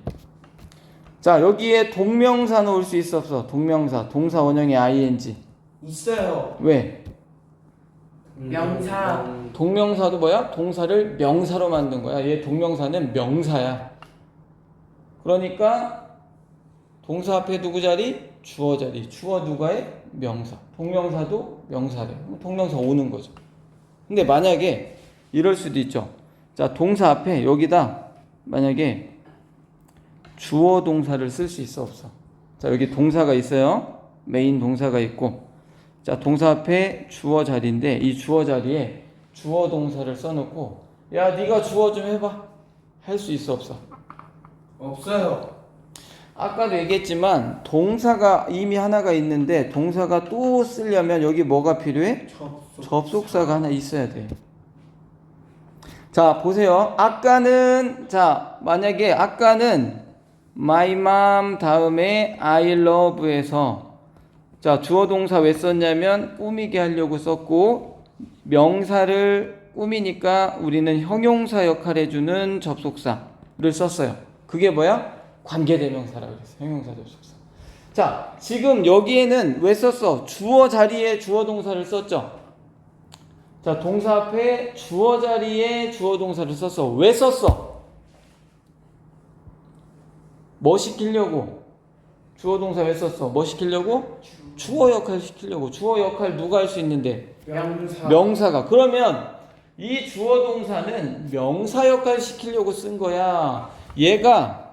자, 여기에 동명사는 올 수 있어 없어? 동명사. 동사 원형의 ing. 있어요. 왜? 명사. 동명사도 뭐야? 동사를 명사로 만든 거야. 얘 동명사는 명사야. 그러니까 동사 앞에 누구 자리? 주어 자리. 주어 누가 해? 명사. 동명사도 명사래. 동명사 오는 거죠. 근데 만약에 이럴 수도 있죠. 자, 동사 앞에 여기다 만약에 주어 동사를 쓸 수 있어 없어? 자, 여기 동사가 있어요. 메인 동사가 있고. 자, 동사 앞에 주어 자리인데 이 주어 자리에 주어 동사를 써놓고 야, 네가 주어 좀 해봐. 할 수 있어 없어? 없어요. 아까도 얘기했지만 동사가 이미 하나가 있는데 동사가 또 쓰려면 여기 뭐가 필요해? 접속사가 하나 있어야 돼. 자, 보세요. 만약에 아까는 my mom 다음에 I love에서 자, 주어 동사 왜 썼냐면 꾸미게 하려고 썼고 명사를 꾸미니까 우리는 형용사 역할 해주는 접속사를 썼어요. 그게 뭐야? 관계대명사라고 그랬어요. 형용사 접속사. 자, 지금 여기에는 왜 썼어? 주어 자리에 주어 동사를 썼죠. 자, 동사 앞에 주어 자리에 주어 동사를 썼어. 왜 썼어? 뭐 시키려고? 주어 동사 왜 썼어? 뭐 시키려고? 주어 역할 시키려고. 주어 역할 누가 할 수 있는데? 명사. 명사가. 그러면 이 주어 동사는 명사 역할 시키려고 쓴 거야. 얘가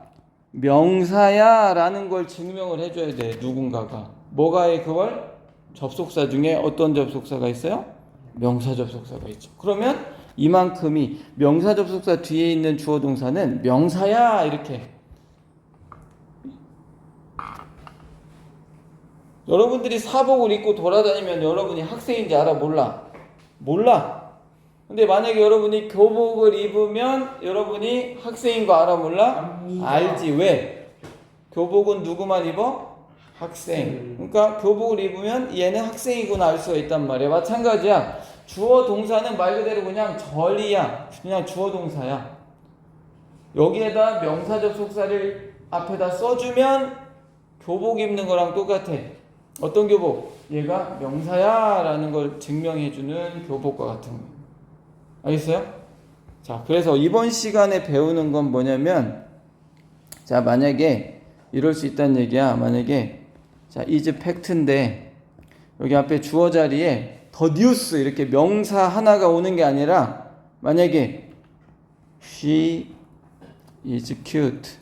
명사야 라는 걸 증명을 해줘야 돼. 누군가가. 뭐가 해 그걸? 접속사 중에 어떤 접속사가 있어요? 명사 접속사가 있죠. 그러면 이만큼이 명사 접속사 뒤에 있는 주어 동사는 명사야 이렇게. 여러분들이 사복을 입고 돌아다니면 여러분이 학생인지 알아? 몰라. 근데 만약에 여러분이 교복을 입으면 여러분이 학생인 거 알아? 몰라? 압니다. 알지. 왜? 교복은 누구만 입어? 학생. 그러니까 교복을 입으면 얘는 학생이구나 알 수가 있단 말이야. 마찬가지야. 주어 동사는 말 그대로 그냥 절이야. 그냥 주어 동사야. 여기에다 명사 접속사를 앞에다 써주면 교복 입는 거랑 똑같아. 어떤 교복? 얘가 명사야 라는 걸 증명해주는 교복과 같은 거. 알겠어요? 자, 그래서 이번 시간에 배우는 건 뭐냐면 자, 만약에 이럴 수 있다는 얘기야. 만약에 자, is fact인데 여기 앞에 주어 자리에 더 뉴스 이렇게 명사 하나가 오는 게 아니라 만약에 she is cute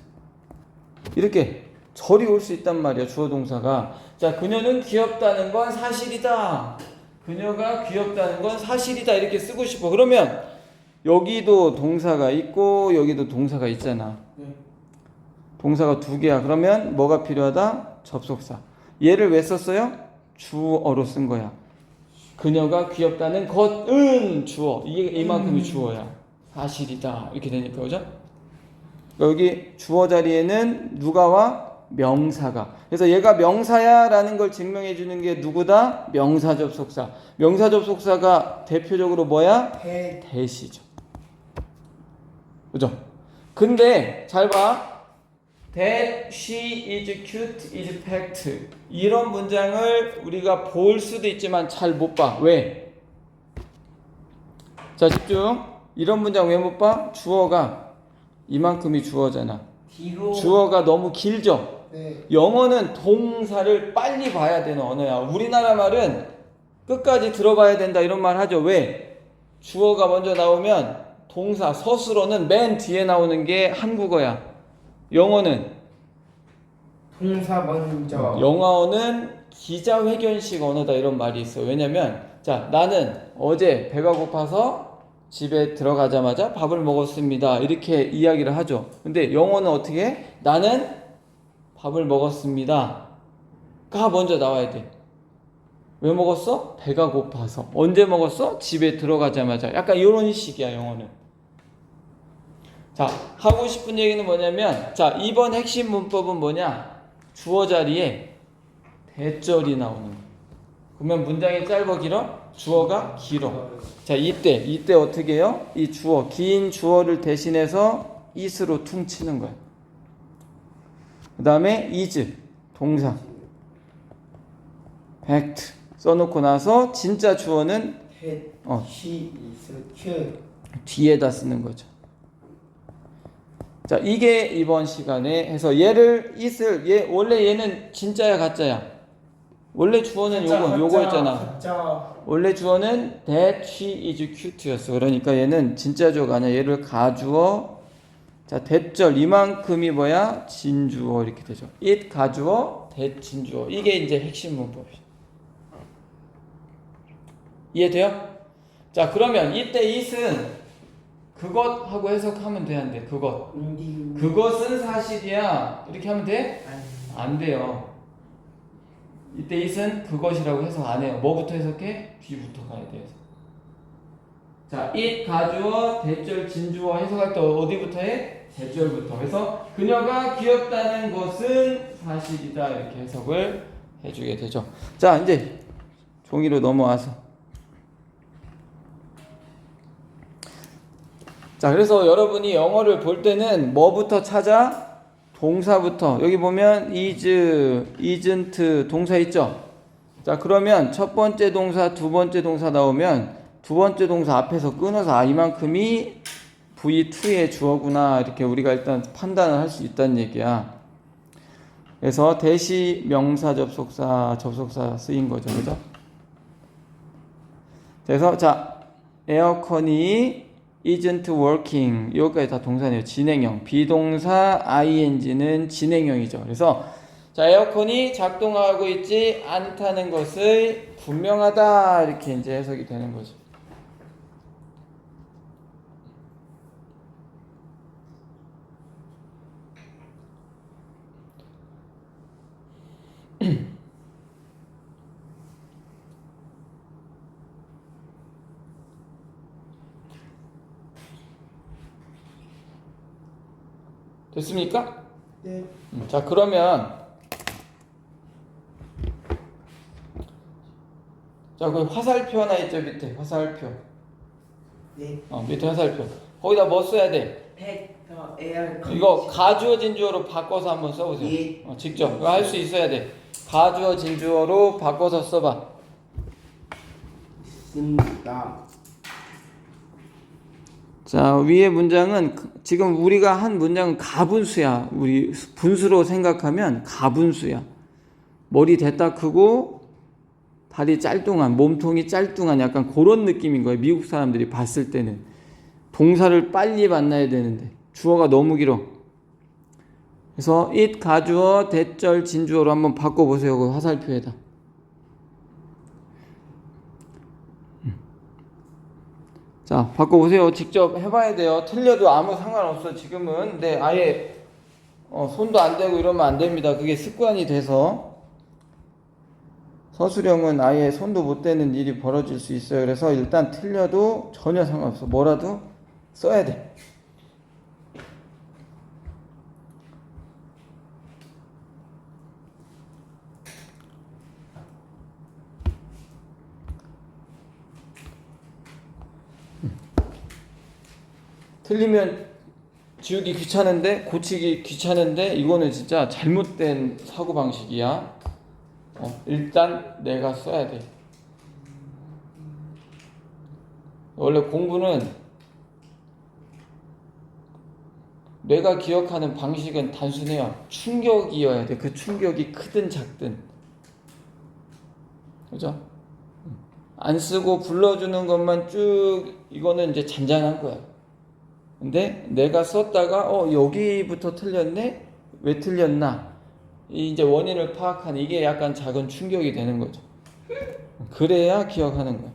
이렇게 절이 올 수 있단 말이야. 주어 동사가. 자, 그녀는 귀엽다는 건 사실이다. 그녀가 귀엽다는 건 사실이다. 이렇게 쓰고 싶어. 그러면 여기도 동사가 있고 여기도 동사가 있잖아. 동사가 두 개야. 그러면 뭐가 필요하다? 접속사. 얘를 왜 썼어요? 주어로 쓴 거야. 그녀가 귀엽다는 것은 주어. 이게 이만큼이 주어야. 사실이다. 이렇게 되니까 그죠? 여기 주어 자리에는 누가 와? 명사가. 그래서 얘가 명사야 라는 걸 증명해 주는 게 누구다? 명사 접속사. 명사 접속사가 대표적으로 뭐야? that이죠. 그죠? 근데 잘 봐. That she is cute is fact. 이런 문장을 우리가 볼 수도 있지만 잘 못 봐. 왜? 자, 집중. 이런 문장 왜 못 봐? 주어가 이만큼이 주어잖아. 뒤로. 주어가 너무 길죠? 네. 영어는 동사를 빨리 봐야 되는 언어야. 우리나라 말은 끝까지 들어봐야 된다 이런 말 하죠. 왜? 주어가 먼저 나오면 동사 서술어는 맨 뒤에 나오는 게 한국어야. 영어는 동사 먼저. 영어는 기자회견식 언어다 이런 말이 있어. 왜냐면 자 나는 어제 배가 고파서 집에 들어가자마자 밥을 먹었습니다. 이렇게 이야기를 하죠. 근데 영어는 어떻게 해? 나는 밥을 먹었습니다. 가 먼저 나와야 돼. 왜 먹었어? 배가 고파서. 언제 먹었어? 집에 들어가자마자. 약간 이런 식이야 영어는. 자 하고 싶은 얘기는 뭐냐면 자 이번 핵심 문법은 뭐냐? 주어 자리에 대절이 나오는 거야. 그러면 문장이 짧아 길어? 주어가 길어. 자 이때 어떻게 해요? 이 주어 긴 주어를 대신해서 is로 퉁치는 거야. 그 다음에 is 동사 fact 써놓고 나서 진짜 주어는 had, she, is, could. 뒤에다 쓰는 거죠. 자 이게 이번 시간에 해서 얘를 is를 원래 얘는 진짜야 가짜야? 원래 주어는 요거였잖아. 가짜. 원래 주어는 that she is cute였어. 그러니까 얘는 진짜 주어가 아니야. 얘를 가주어. 자 대절 이만큼이 뭐야? 진주어 이렇게 되죠. it 가주어, that 진주어. 이게 이제 핵심 문법이야. 이해돼요? 자 그러면 이때 it은 그것하고 해석하면 돼, 안 돼? 그것은 사실이야. 이렇게 하면 돼? 안 돼요. 이때 it은 그것이라고 해석 안 해요. 뭐부터 해석해? 뒤부터 가야 돼요. 자, it 가주어, 대절, 진주어 해석할 때 어디부터 해? 대절부터. 그래서 그녀가 귀엽다는 것은 사실이다. 이렇게 해석을 해주게 되죠. 자, 이제 종이로 넘어와서. 자, 그래서 여러분이 영어를 볼 때는 뭐부터 찾아? 동사부터. 여기 보면 is, isn't 동사 있죠? 자, 그러면 첫 번째 동사, 두 번째 동사 나오면 두 번째 동사 앞에서 끊어서 이만큼이 V2의 주어구나. 이렇게 우리가 일단 판단을 할 수 있다는 얘기야. 그래서 대시 명사 접속사 쓰인 거죠. 그죠? 그래서 자, 에어컨이 isn't working. 여기까지 다 동사네요. 진행형. 비동사 ing는 진행형이죠. 그래서 자, 에어컨이 작동하고 있지 않다는 것을 분명하다. 이렇게 이제 해석이 되는 거죠. 됐습니까? 네. 자 그러면 자 그 화살표 하나 있죠 밑에 화살표. 네. 밑에 화살표. 거기다 뭐 써야 돼? 팩터 에어 이거 가주어 진주어로 바꿔서 한번 써보세요. 예. 직접 이거 할 수 있어야 돼. 가주어 진주어로 바꿔서 써봐. 씁니다. 자 위에 문장은 지금 우리가 한 문장은 가분수야. 우리 분수로 생각하면 가분수야. 머리 대따 크고 다리 짤뚱한 몸통이 짤뚱한 약간 그런 느낌인 거예요. 미국 사람들이 봤을 때는 동사를 빨리 만나야 되는데 주어가 너무 길어. 그래서 it 가주어 대절 진주어로 한번 바꿔보세요. 그 화살표에다. 자 바꿔보세요. 직접 해봐야 돼요. 틀려도 아무 상관없어 지금은. 근데 아예 손도 안 대고 이러면 안 됩니다. 그게 습관이 돼서 서술형은 아예 손도 못 대는 일이 벌어질 수 있어요. 그래서 일단 틀려도 전혀 상관없어. 뭐라도 써야 돼. 틀리면 지우기 귀찮은데 고치기 귀찮은데 이거는 진짜 잘못된 사고방식이야. 일단 내가 써야 돼. 원래 공부는 내가 기억하는 방식은 단순해요. 충격이어야 돼. 그 충격이 크든 작든. 그죠? 안 쓰고 불러주는 것만 쭉 이거는 이제 잔잔한 거야. 근데 내가 썼다가 여기부터 틀렸네? 왜 틀렸나? 이제 원인을 파악하는 이게 약간 작은 충격이 되는 거죠. 그래야 기억하는 거야.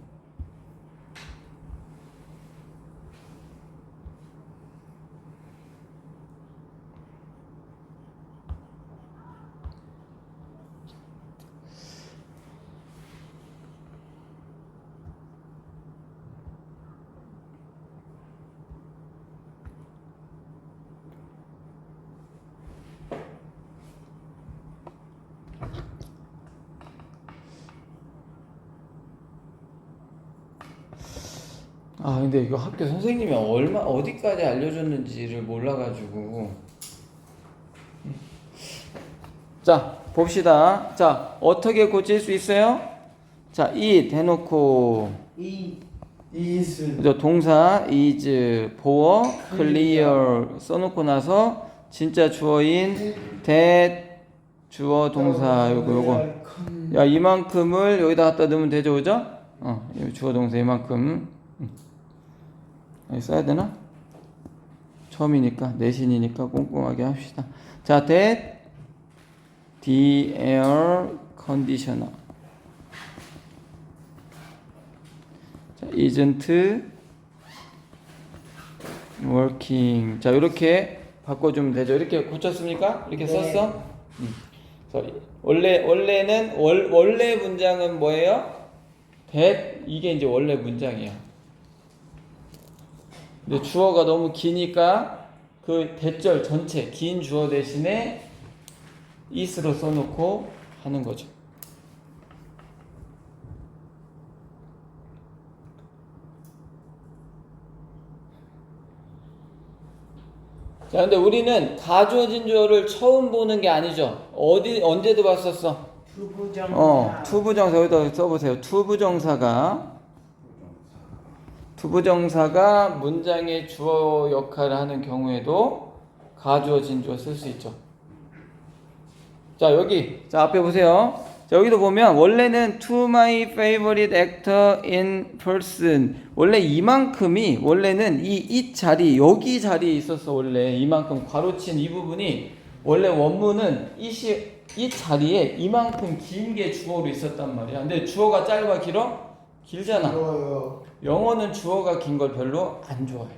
근데 이거 학교 선생님이 어디까지 알려줬는지를 몰라가지고. 자, 봅시다. 자, 어떻게 고칠 수 있어요? 자, it 해놓고, is 그죠? 동사 is, 보어, clear 써놓고 나서, 진짜 주어인 that, 주어, 동사, 요거. 야, 이만큼을 여기다 갖다 넣으면 되죠, 그죠? 주어, 동사 이만큼. 여기 써야 되나? 처음이니까 내신이니까 꼼꼼하게 합시다. 자, that the air conditioner 자, isn't working. 자, 이렇게 바꿔주면 되죠. 이렇게 고쳤습니까? 이렇게 썼어? 그래서 원래 문장은 뭐예요? that 이게 이제 원래 문장이에요. 근데 주어가 너무 기니까 그 대절 전체 긴 주어 대신에 is로 써놓고 하는 거죠. 자, 근데 우리는 가주어진 주어를 처음 보는 게 아니죠. 언제도 봤었어? 투부정사. 투부정사 여기다 써보세요. 투부정사가 문장의 주어 역할을 하는 경우에도 가주어진 주어 쓸 수 있죠. 자, 자, 앞에 보세요. 자, 여기도 보면 원래는 to my favorite actor in person. 원래 이만큼이 원래는 이 자리, 여기 자리에 있었어. 원래 이만큼 괄호친 이 부분이 원래 원문은 이 자리에 이만큼 긴 게 주어로 있었단 말이야. 근데 주어가 짧아 길어? 길잖아. 좋아요. 영어는 주어가 긴 걸 별로 안 좋아해.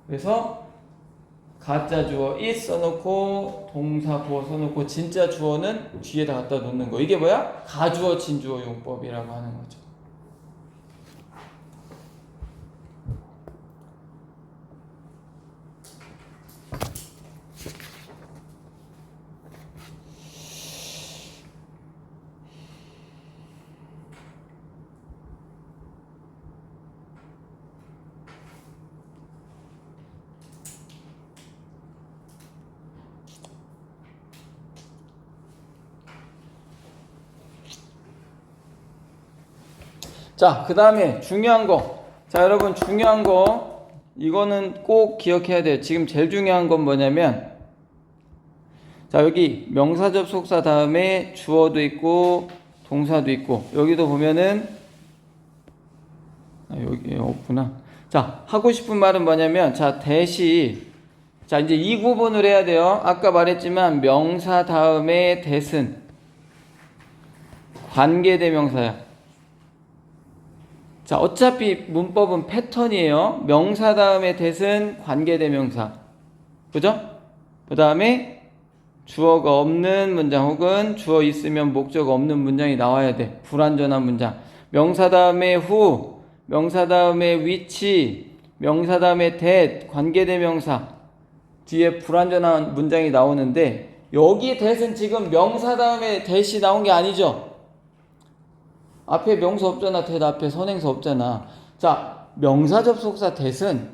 그래서 가짜 주어 is 써놓고 동사 보어 써놓고 진짜 주어는 뒤에다 갖다 놓는 거. 이게 뭐야? 가주어 진주어 용법이라고 하는 거죠. 자, 그 다음에 중요한 거. 자, 여러분 중요한 거 이거는 꼭 기억해야 돼요. 지금 제일 중요한 건 뭐냐면 자, 여기 명사 접속사 다음에 주어도 있고 동사도 있고 여기도 보면은 여기 없구나. 자, 하고 싶은 말은 뭐냐면 자, 자, 이제 이 구분을 해야 돼요. 아까 말했지만 명사 다음에 that은 관계대명사야. 자, 어차피 문법은 패턴이에요. 명사 다음에 that은 관계대명사. 그죠? 그 다음에 주어가 없는 문장 혹은 주어 있으면 목적 없는 문장이 나와야 돼. 불완전한 문장. 명사 다음에 who, 명사 다음에 which, 명사 다음에 that, 관계대명사. 뒤에 불완전한 문장이 나오는데 여기 that은 지금 명사 다음에 that이 나온 게 아니죠. 앞에 명사 없잖아. that 앞에 선행사 없잖아. 자, 명사 접속사 that은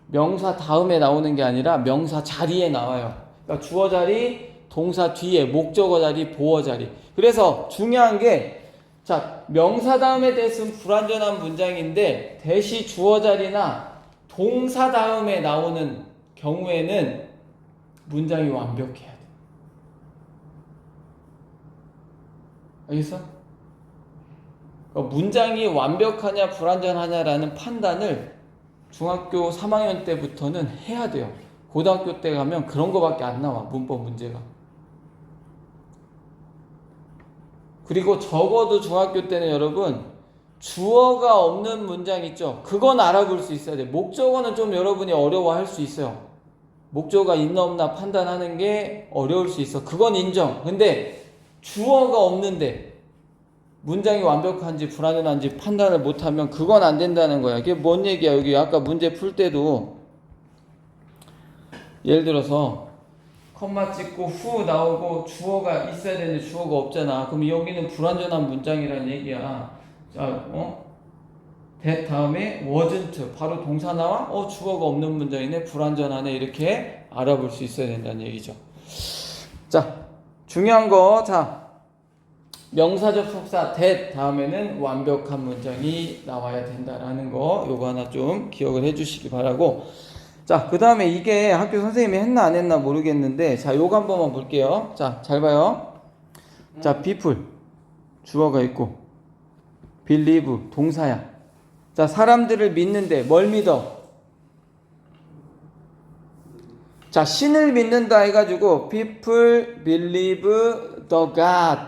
명사 다음에 나오는 게 아니라 명사 자리에 나와요. 그러니까 주어 자리, 동사 뒤에, 목적어 자리, 보어 자리. 그래서 중요한 게 자, 명사 다음에 that은 불완전한 문장인데 that이 주어 자리나 동사 다음에 나오는 경우에는 문장이 완벽해야 돼. 알겠어? 그러니까 문장이 완벽하냐 불완전하냐라는 판단을 중학교 3학년 때부터는 해야 돼요. 고등학교 때 가면 그런 거밖에 안 나와, 문법 문제가. 그리고 적어도 중학교 때는 여러분 주어가 없는 문장 있죠? 그건 알아볼 수 있어야 돼. 목적어는 좀 여러분이 어려워할 수 있어요. 목적어가 있나 없나 판단하는 게 어려울 수 있어. 그건 인정. 근데 주어가 없는데 문장이 완벽한지 불완전한지 판단을 못하면 그건 안 된다는 거야. 이게 뭔 얘기야? 여기 아까 문제 풀 때도 예를 들어서 컴마 찍고 후 나오고 주어가 있어야 되는데 주어가 없잖아. 그럼 여기는 불완전한 문장이란 얘기야. 자, that 다음에 wasn't 바로 동사 나와? 주어가 없는 문장이네. 불완전하네. 이렇게 알아볼 수 있어야 된다는 얘기죠. 자, 중요한 거. 자, 명사 접속사 that 다음에는 완벽한 문장이 나와야 된다라는 거. 요거 하나 좀 기억을 해 주시기 바라고. 자, 그 다음에 이게 학교 선생님이 했나 안 했나 모르겠는데, 자, 요거 한 번만 볼게요. 자, 잘 봐요. 자, people 주어가 있고 believe 동사야. 자, 사람들을 믿는데 뭘 믿어? 자, 신을 믿는다 해가지고 people believe the God.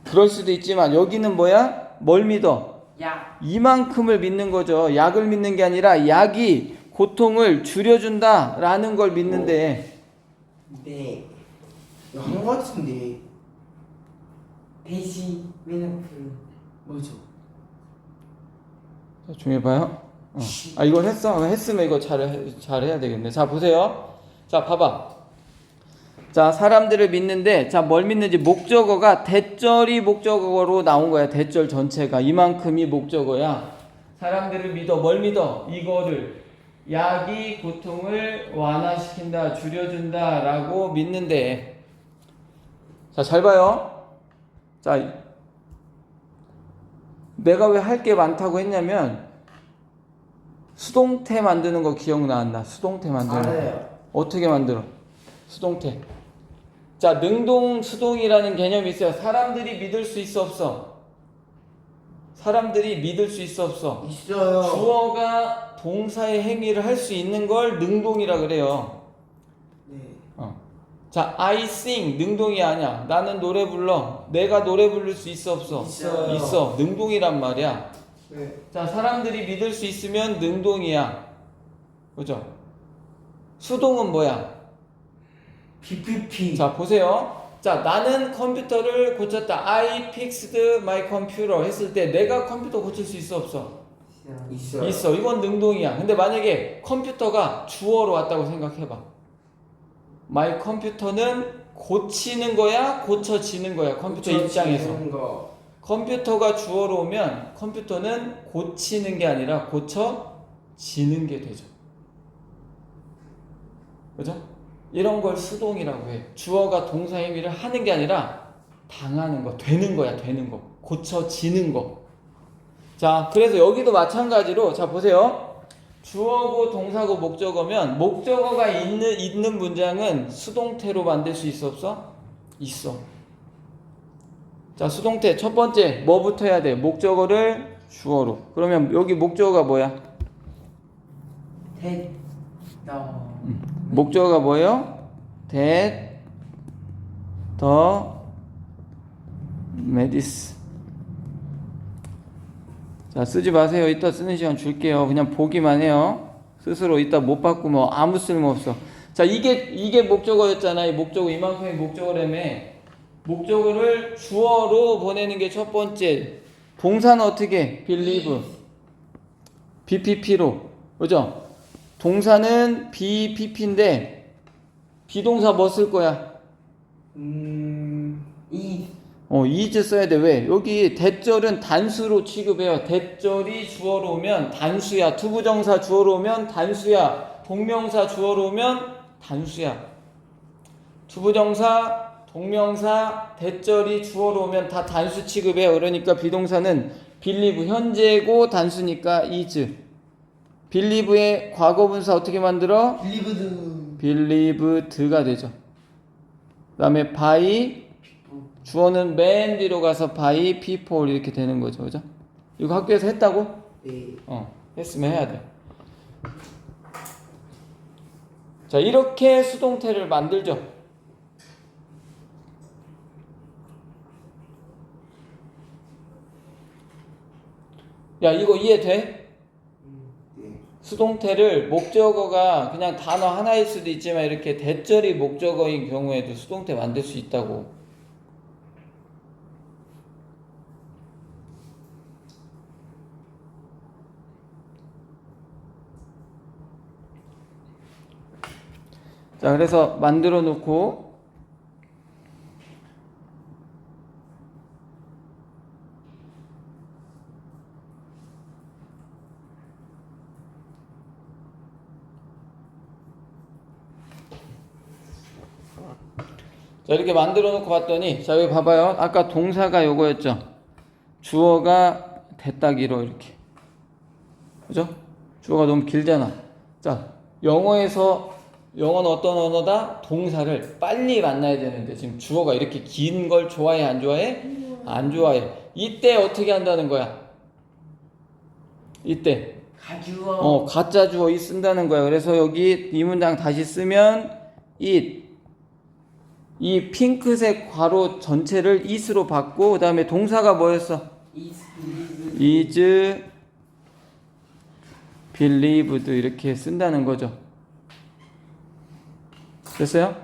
그럴 수도 있지만 여기는 뭐야? 뭘 믿어? 약. 이만큼을 믿는 거죠. 약을 믿는 게 아니라 약이 고통을 줄여준다 라는 걸 믿는데. 네. 이거 한거 같은데. 대시 메노프. 뭐죠? 자, 좀 해봐요. 아, 이걸 했어? 했으면 이거 잘해야 되겠네. 자, 보세요. 자, 봐봐. 자, 사람들을 믿는데, 자, 뭘 믿는지 목적어가 대절이 목적어로 나온 거야. 대절 전체가. 이만큼이 목적어야. 사람들을 믿어. 뭘 믿어? 이거를. 약이 고통을 완화시킨다, 줄여준다 라고 믿는데. 자, 잘 봐요. 자, 내가 왜 할 게 많다고 했냐면, 수동태 만드는 거 기억나 안 나? 수동태 만드는 거. 알아요. 어떻게 만들어? 수동태. 자, 능동, 수동이라는 개념이 있어요. 사람들이 믿을 수 있어, 없어? 사람들이 믿을 수 있어, 없어? 있어요. 주어가 동사의 행위를 할 수 있는 걸 능동이라 그래요. 네. 자, I sing 능동이 아니야. 나는 노래 불러. 내가 노래 부를 수 있어, 없어? 있어요. 있어. 능동이란 말이야. 네. 자, 사람들이 믿을 수 있으면 능동이야. 그죠? 수동은 뭐야? PPP. 자, 보세요. 자, 나는 컴퓨터를 고쳤다. I fixed my computer 했을 때 내가 컴퓨터 고칠 수 있어, 없어? 있어요. 있어. 이건 능동이야. 근데 만약에 컴퓨터가 주어로 왔다고 생각해봐. my 컴퓨터는 고치는 거야? 고쳐지는 거야? 컴퓨터 입장에서. 고쳐지는 거. 컴퓨터가 주어로 오면 컴퓨터는 고치는 게 아니라 고쳐지는 게 되죠. 그죠? 이런 걸 수동이라고 해. 주어가 동사 행위를 하는 게 아니라 당하는 거, 되는 거야, 되는 거. 고쳐지는 거. 자, 그래서 여기도 마찬가지로, 자, 보세요. 주어고 동사고 목적어면 목적어가 있는 문장은 수동태로 만들 수 있어, 없어? 있어. 자, 수동태 첫 번째 뭐부터 해야 돼? 목적어를 주어로. 그러면 여기 목적어가 뭐야? 됐다. 목적어가 뭐예요? that the medicine. 자, 쓰지 마세요. 이따 쓰는 시간 줄게요. 그냥 보기만 해요. 스스로 이따 못 바꾸면 아무 쓸모 없어. 자, 이게 목적어였잖아. 이 목적어 이만큼의 목적어라며. 목적어를 주어로 보내는 게 첫 번째. 동사는 어떻게? believe. BPP로. 그죠? 동사는 BPP인데 비동사 뭐 쓸 거야? is 써야 돼. 왜? 여기 대절은 단수로 취급해요. 대절이 주어로 오면 단수야. 투부정사 주어로 오면 단수야. 동명사 주어로 오면 단수야. 투부정사, 동명사, 대절이 주어로 오면 다 단수 취급해요. 그러니까 비동사는 believe 현재고 단수니까 is. believe의 과거분사 어떻게 만들어? believed가 되죠. 그 다음에 by 주어는 맨 뒤로 가서 by people 이렇게 되는 거죠. 그죠? 이거 학교에서 했다고? 네. 했으면 해야 돼. 자, 이렇게 수동태를 만들죠. 야, 이거 이해돼? 네. 수동태를 목적어가 그냥 단어 하나일 수도 있지만 이렇게 대절이 목적어인 경우에도 수동태 만들 수 있다고. 자, 그래서 만들어 놓고 자, 이렇게 만들어 놓고 봤더니 자, 여기 봐봐요. 아까 동사가 요거였죠. 주어가 됐다기로 이렇게. 그죠? 주어가 너무 길잖아. 자, 영어는 어떤 언어다? 동사를 빨리 만나야 되는데 지금 주어가 이렇게 긴 걸 좋아해, 안 좋아해? 안 좋아해. 이때 어떻게 한다는 거야? 이때 가주어. 가짜 주어 it 쓴다는 거야. 그래서 여기 이 문장 다시 쓰면 it, 이 핑크색 괄호 전체를 it으로 받고 그 다음에 동사가 뭐였어? is believed 이렇게 쓴다는 거죠. 됐어요?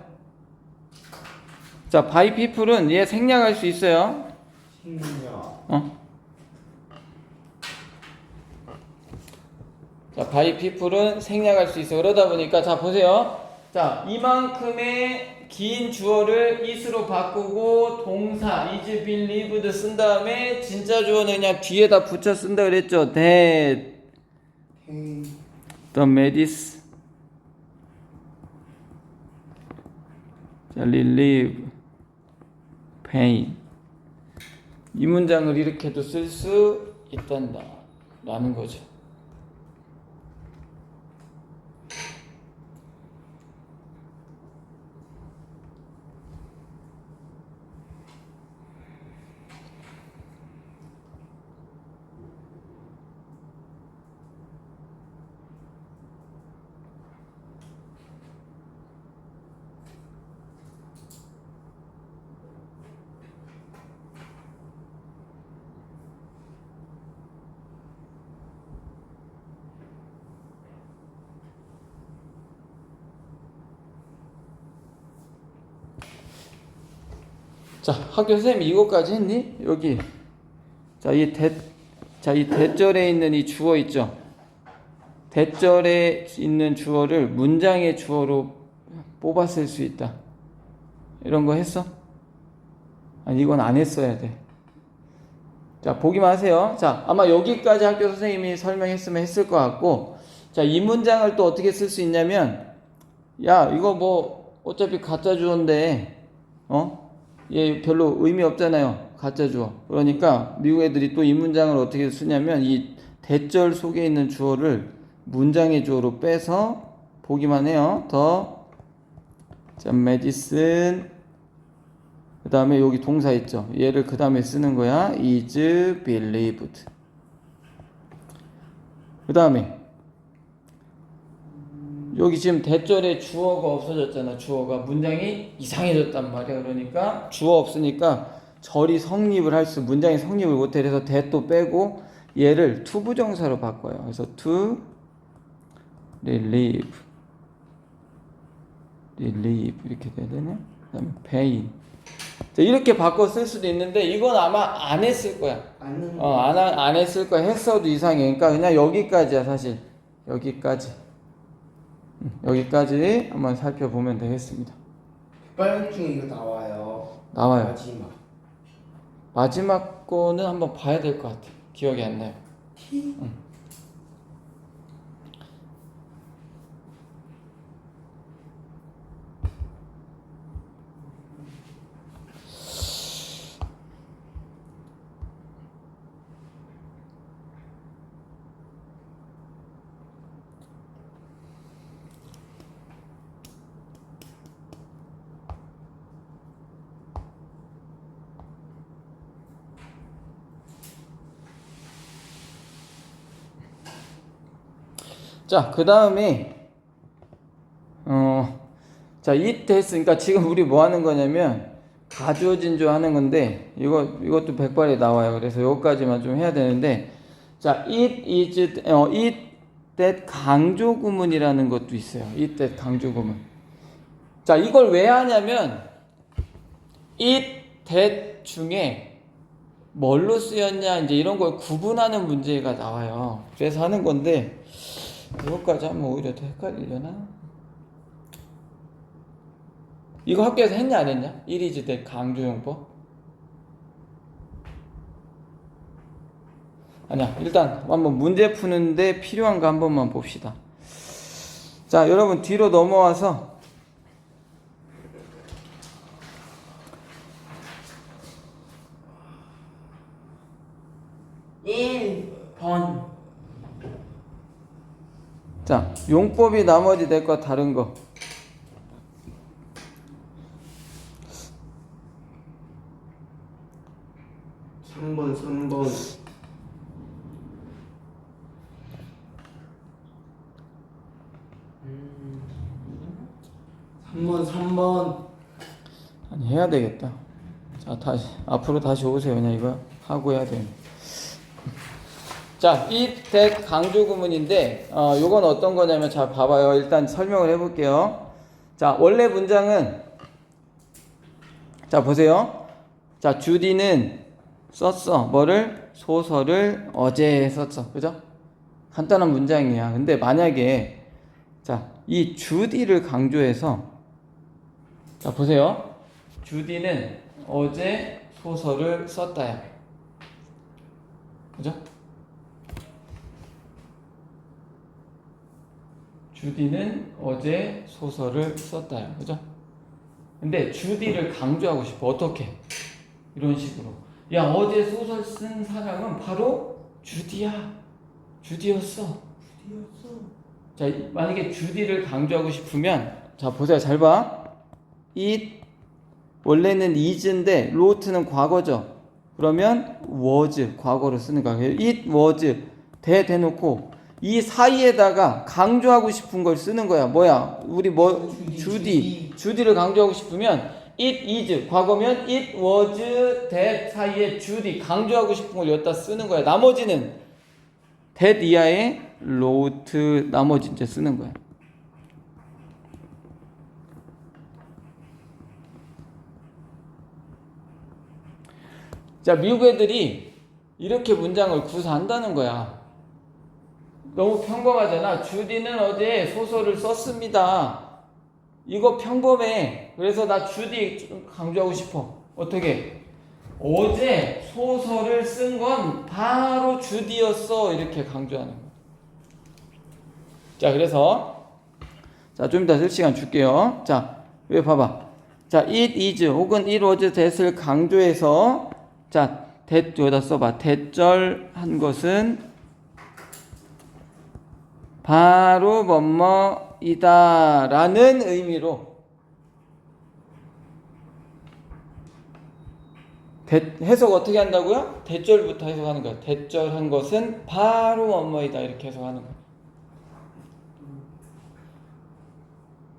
자, by people은 얘 생략할 수 있어요. 자, by people은 생략할 수 있어. 그러다 보니까 자, 보세요. 자, 이만큼의 긴 주어를 it으로 바꾸고 동사 is believed 쓴 다음에 진짜 주어는 그냥 뒤에다 붙여 쓴다 그랬죠. That the medicine relieve pain. 이 문장을 이렇게도 쓸 수 있단다 라는 거죠. 자, 학교 선생님이 이거까지 했니? 여기. 자, 이 대절에 있는 이 주어 있죠? 대절에 있는 주어를 문장의 주어로 뽑아 쓸 수 있다. 이런 거 했어? 아니, 이건 안 했어야 돼. 자, 보기만 하세요. 자, 아마 여기까지 학교 선생님이 설명했으면 했을 것 같고, 자, 이 문장을 또 어떻게 쓸 수 있냐면, 야, 이거 뭐, 어차피 가짜 주어인데, 얘 별로 의미 없잖아요. 가짜 주어. 그러니까 미국 애들이 또 이 문장을 어떻게 쓰냐면 이 대절 속에 있는 주어를 문장의 주어로 빼서 보기만 해요. 더 medicine 그 다음에 여기 동사 있죠. 얘를 그 다음에 쓰는 거야. is believed. 그 다음에 여기 지금 대절에 주어가 없어졌잖아. 주어가 문장이 이상해졌단 말이야. 그러니까 주어 없으니까 절이 성립을 문장이 성립을 못해. 그래서 that도 빼고 얘를 to 부정사로 바꿔요. 그래서 to relieve 이렇게 돼야 되네. 그다음에 pain. 자, 이렇게 바꿔 쓸 수도 있는데 이건 아마 안 했을 거야. 안 했을 거야. 했어도 이상해. 그러니까 그냥 여기까지야 사실. 여기까지 한번 살펴보면 되겠습니다. 빨간 중에 이거 나와요. 나와요. 마지막 거는 한번 봐야 될 것 같아. 기억이 안 나요. 자, 그 다음에 자, it 했으니까 지금 우리 뭐 하는 거냐면 가주어진주 하는 건데 이것도 백발에 나와요. 그래서 여기까지만 좀 해야 되는데, 자, it is it that 강조 구문이라는 것도 있어요. it that 강조 구문. 자, 이걸 왜 하냐면 it that 중에 뭘로 쓰였냐 이제 이런 걸 구분하는 문제가 나와요. 그래서 하는 건데 이것까지 하면 오히려 더 헷갈리려나? 이거 학교에서 했냐 안 했냐? 1이지 대 강조용법? 아니야, 일단 한번 문제 푸는데 필요한 거 한 번만 봅시다. 자, 여러분 뒤로 넘어와서 1번. 자, 용법이 나머지 될 거 다른 거. 삼번 3번 아니, 해야 되겠다. 자, 다시 앞으로 다시 오세요. 그냥 이거 하고 해야 돼요. 자, 이 that 강조 구문인데 요건 어떤 거냐면, 자, 봐봐요. 일단 설명을 해볼게요. 자, 원래 문장은, 자, 보세요. 자, 주디는 썼어. 뭐를? 소설을 어제 썼어. 그죠? 간단한 문장이야. 근데 만약에, 자, 이 주디를 강조해서, 자, 보세요. 주디는 어제 소설을 썼다야. 그죠? 주디는 어제 소설을 썼다요. 그죠? 근데 주디를 강조하고 싶어. 어떻게? 이런 식으로. 야, 어제 소설 쓴 사람은 바로 주디야. 주디였어. 자, 만약에 주디를 강조하고 싶으면, 자, 보세요. 잘 봐. it 원래는 is인데 wrote는 과거죠. 그러면 was 과거로 쓰는 거야. it was 대놓고 이 사이에다가 강조하고 싶은 걸 쓰는 거야. 뭐야? 우리 뭐 주디를 강조하고 싶으면 it is 과거면 it was that 사이에 주디 강조하고 싶은 걸 여기다 쓰는 거야. 나머지는 that 이하에 wrote 나머지 이제 쓰는 거야. 자, 미국 애들이 이렇게 문장을 구사한다는 거야. 너무 평범하잖아. 주디는 어제 소설을 썼습니다. 이거 평범해. 그래서 나 주디 좀 강조하고 싶어. 어떻게? 어제 소설을 쓴 건 바로 주디였어. 이렇게 강조하는 거야. 자, 그래서 자, 좀 이따 쓸 시간 줄게요. 자, 왜 봐봐. 자, it is 혹은 it was that을 강조해서, 자, that 여기다 써봐. 대절한 것은 바로 뭐뭐이다 라는 의미로 해석 어떻게 한다고요? 대절부터 해석하는 거야. 대절한 것은 바로 뭐뭐이다 이렇게 해석하는 거야.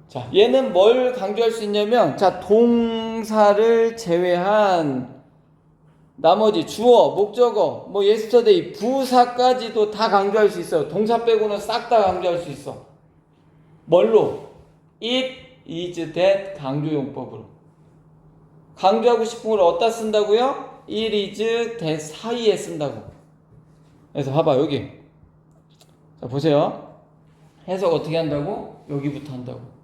자, 얘는 뭘 강조할 수 있냐면, 자, 동사를 제외한 나머지 주어, 목적어, 뭐 yesterday, 부사까지도 다 강조할 수 있어요. 동사 빼고는 싹 다 강조할 수 있어. 뭘로? it is that 강조용법으로. 강조하고 싶은 걸 어디다 쓴다고요? it is that 사이에 쓴다고. 그래서 봐봐, 여기. 자, 보세요. 해석 어떻게 한다고? 여기부터 한다고.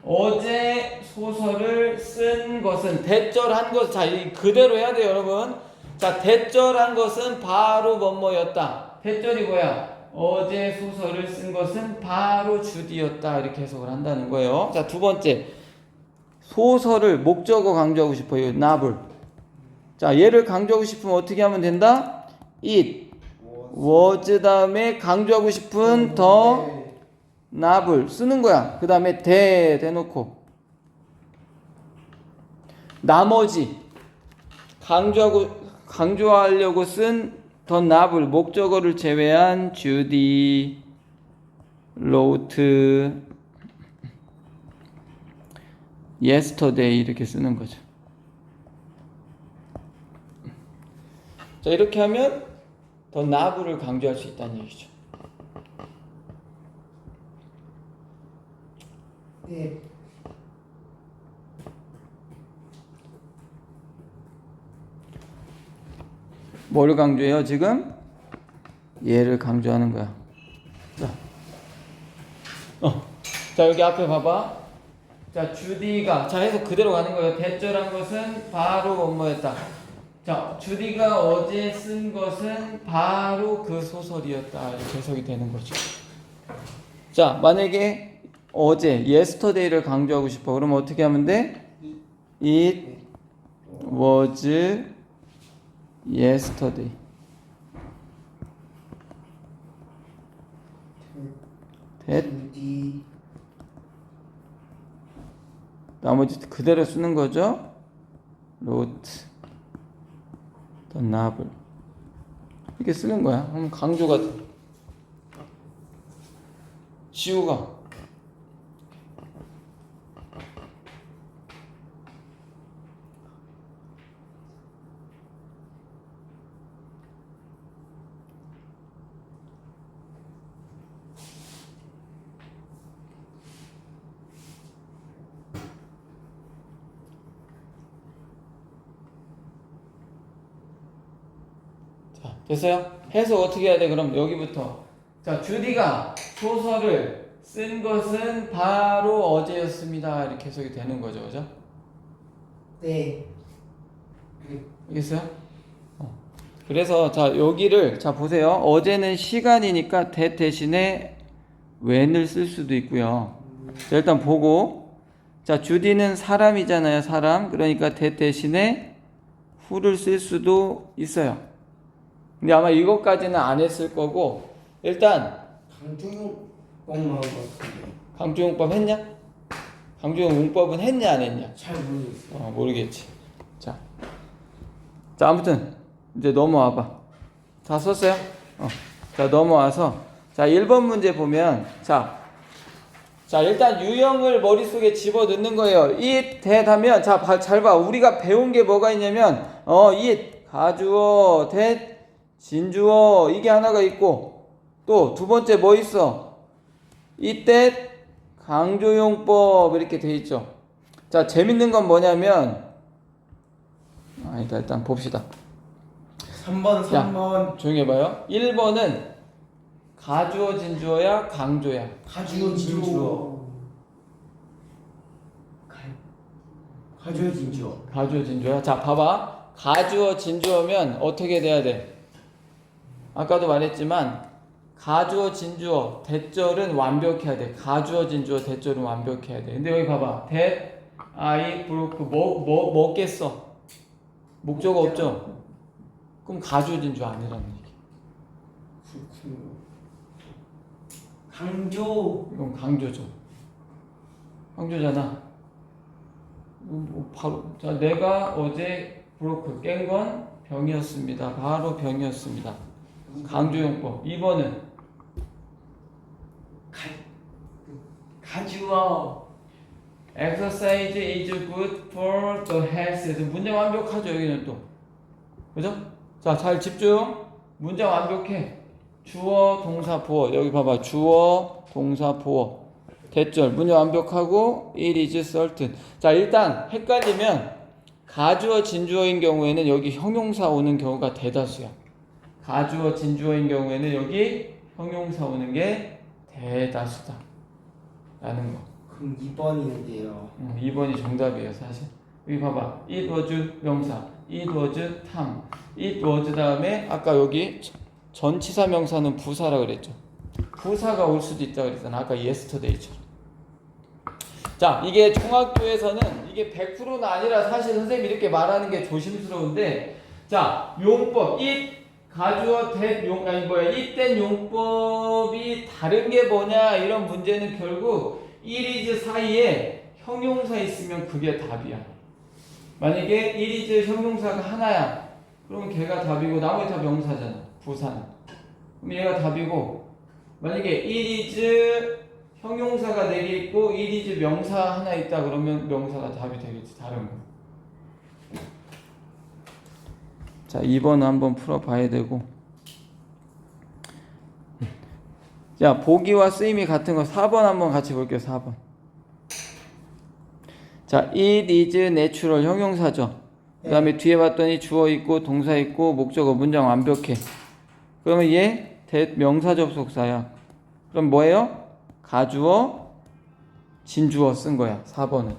어제 소설을 쓴 것은 대절한 것, 자, 그대로 해야 돼요, 여러분. 자, 대절한 것은 바로 뭐뭐였다. 대절이 뭐야? 어제 소설을 쓴 것은 바로 주디였다. 이렇게 해석을 한다는 거예요. 자, 두 번째. 소설을 목적어 강조하고 싶어요. novel. 자, 얘를 강조하고 싶으면 어떻게 하면 된다? it was 다음에 강조하고 싶은 더 novel 쓰는 거야. 그 다음에 대놓고 나머지 강조하려고 쓴 더 novel 목적어를 제외한 주디. wrote yesterday 이렇게 쓰는 거죠. 자, 이렇게 하면 더 nav를 강조할 수 있다는 얘기죠. 네. 뭘 강조해요 지금? 얘를 강조하는 거야. 자, 자 여기 앞에 봐봐. 자 주디가 자 해서 그대로 가는 거예요. 대절한 것은 바로 뭐였다. 자 주디가 어제 쓴 것은 바로 그 소설이었다. 이렇게 해석이 되는 거죠. 자 만약에 어제 yesterday를 강조하고 싶어. 그러면 어떻게 하면 돼? It was yesterday. that 주디 나머지 그대로 쓰는 거죠. wrote the novel 이렇게 쓰는 거야. 그럼 강조가 돼. 지우가 됐어요? 해석 어떻게 해야 돼? 그럼 여기부터 자 주디가 소설을 쓴 것은 바로 어제였습니다. 이렇게 해석이 되는 거죠, 그죠? 네. 알겠어요? 그래서 자 여기를 자 보세요. 어제는 시간이니까 that 대신에 when을 쓸 수도 있고요. 자 일단 보고 자 주디는 사람이잖아요, 사람. 그러니까 that 대신에 who를 쓸 수도 있어요. 근데 아마 이것까지는 안 했을 거고 일단 강조용 뻥만 같은데 강조용법 했냐? 강조용법은 했냐 안 했냐? 잘 모르겠어. 모르겠지. 자 아무튼 이제 넘어와봐. 다 썼어요? 자 넘어와서 자 1번 문제 보면 자 일단 유형을 머릿속에 집어넣는 거예요. it that 하면 자 잘 봐. 우리가 배운 게 뭐가 있냐면 it 가주어 that 진주어 이게 하나가 있고 또 두 번째 뭐 있어? 이때 강조용법 이렇게 돼 있죠. 자 재밌는 건 뭐냐면 아니다 일단 봅시다. 3번 조용히 해봐요. 1번은 가주어 진주어야 강조야? 가주어 진주어 가주어 진주어 가주어 진주어야? 자 봐봐. 가주어 진주어면 어떻게 돼야 돼? 아까도 말했지만 가주어 진주어 대절은 완벽해야 돼. 가주어 진주어 대절은 완벽해야 돼. 근데 여기 봐봐. that I broke 뭐겠어? 목적어 없죠? 그럼 가주어 진주어 아니라는 얘기. 강조. 이건 강조죠. 강조잖아. 바로 자 내가 어제 broke 깬 건 병이었습니다. 바로 병이었습니다. 강조용법. 2번은 가주어. exercise is good for the health. 문장 완벽하죠 여기는 또. 그죠? 자, 잘 집중. 문장 완벽해. 주어, 동사, 보어. 여기 봐봐. 주어, 동사, 보어. 대절. 문장 완벽하고 it is certain. 자, 일단 헷갈리면 가주어, 진주어인 경우에는 여기 형용사 오는 경우가 대다수야. 가주어, 진주어인 경우에는 여기 형용사 오는 게 대다수다. 라는 거. 그럼 2번인데요. 2번이 정답이에요, 사실. 여기 봐봐. It was 명사. It was time. It was 다음에 아까 여기 전치사 명사는 부사라 그랬죠. 부사가 올 수도 있다 그랬잖아. 아까 yesterday처럼. 자, 이게 중학교에서는 이게 100%는 아니라 사실 선생님이 이렇게 말하는 게 조심스러운데 자, 용법. it 가주어 that 용 아니 뭐야? it된 용법이 다른 게 뭐냐? 이런 문제는 결국 it is 사이에 형용사 있으면 그게 답이야. 만약에 it is 형용사가 하나야. 그러면 걔가 답이고 나머지 다 명사잖아. 부사는. 그럼 얘가 답이고 만약에 it is 형용사가 4개 있고 it is 명사 하나 있다 그러면 명사가 답이 되겠지. 다른 거. 자, 2번 한번 풀어봐야 되고. 자, 보기와 쓰임이 같은 거 4번 한번 같이 볼게요. 4번. 자, it is natural 형용사죠. 그 다음에 뒤에 봤더니 주어 있고 동사 있고 목적어 문장 완벽해. 그러면 얘 명사 접속사야. 그럼 뭐예요? 가주어 진주어 쓴 거야. 4번은.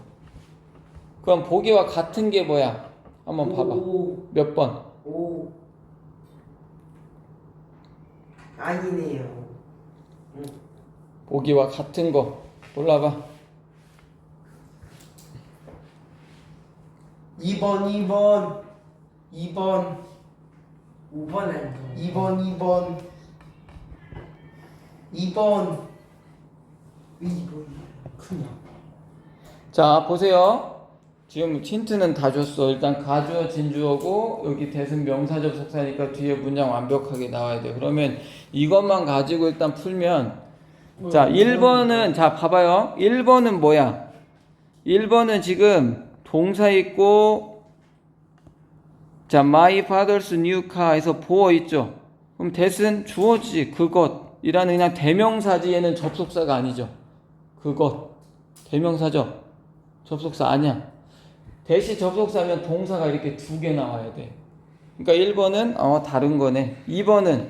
그럼 보기와 같은 게 뭐야? 한번 봐봐. 오. 몇 번? 오. 아니네요. 보기와 같은 거 골라봐. 2번 5번 아니죠. 2번 왜 2번이야? 그냥 자, 보세요. 지금 힌트는 다 줬어. 일단 가주어 진주어고 여기 대승 명사 접속사니까 뒤에 문장 완벽하게 나와야 돼. 그러면 이것만 가지고 일단 풀면 자, 1번은 자, 봐봐요. 1번은 뭐야? 1번은 지금 동사 있고 자, my father's new car에서 보어 있죠. 그럼 that은 주어지. 그것이라는 그냥 대명사지. 얘는 접속사가 아니죠. 그것 대명사죠. 접속사 아니야. that이 접속사면 동사가 이렇게 2개 나와야 돼. 그러니까 1번은 다른 거네. 2번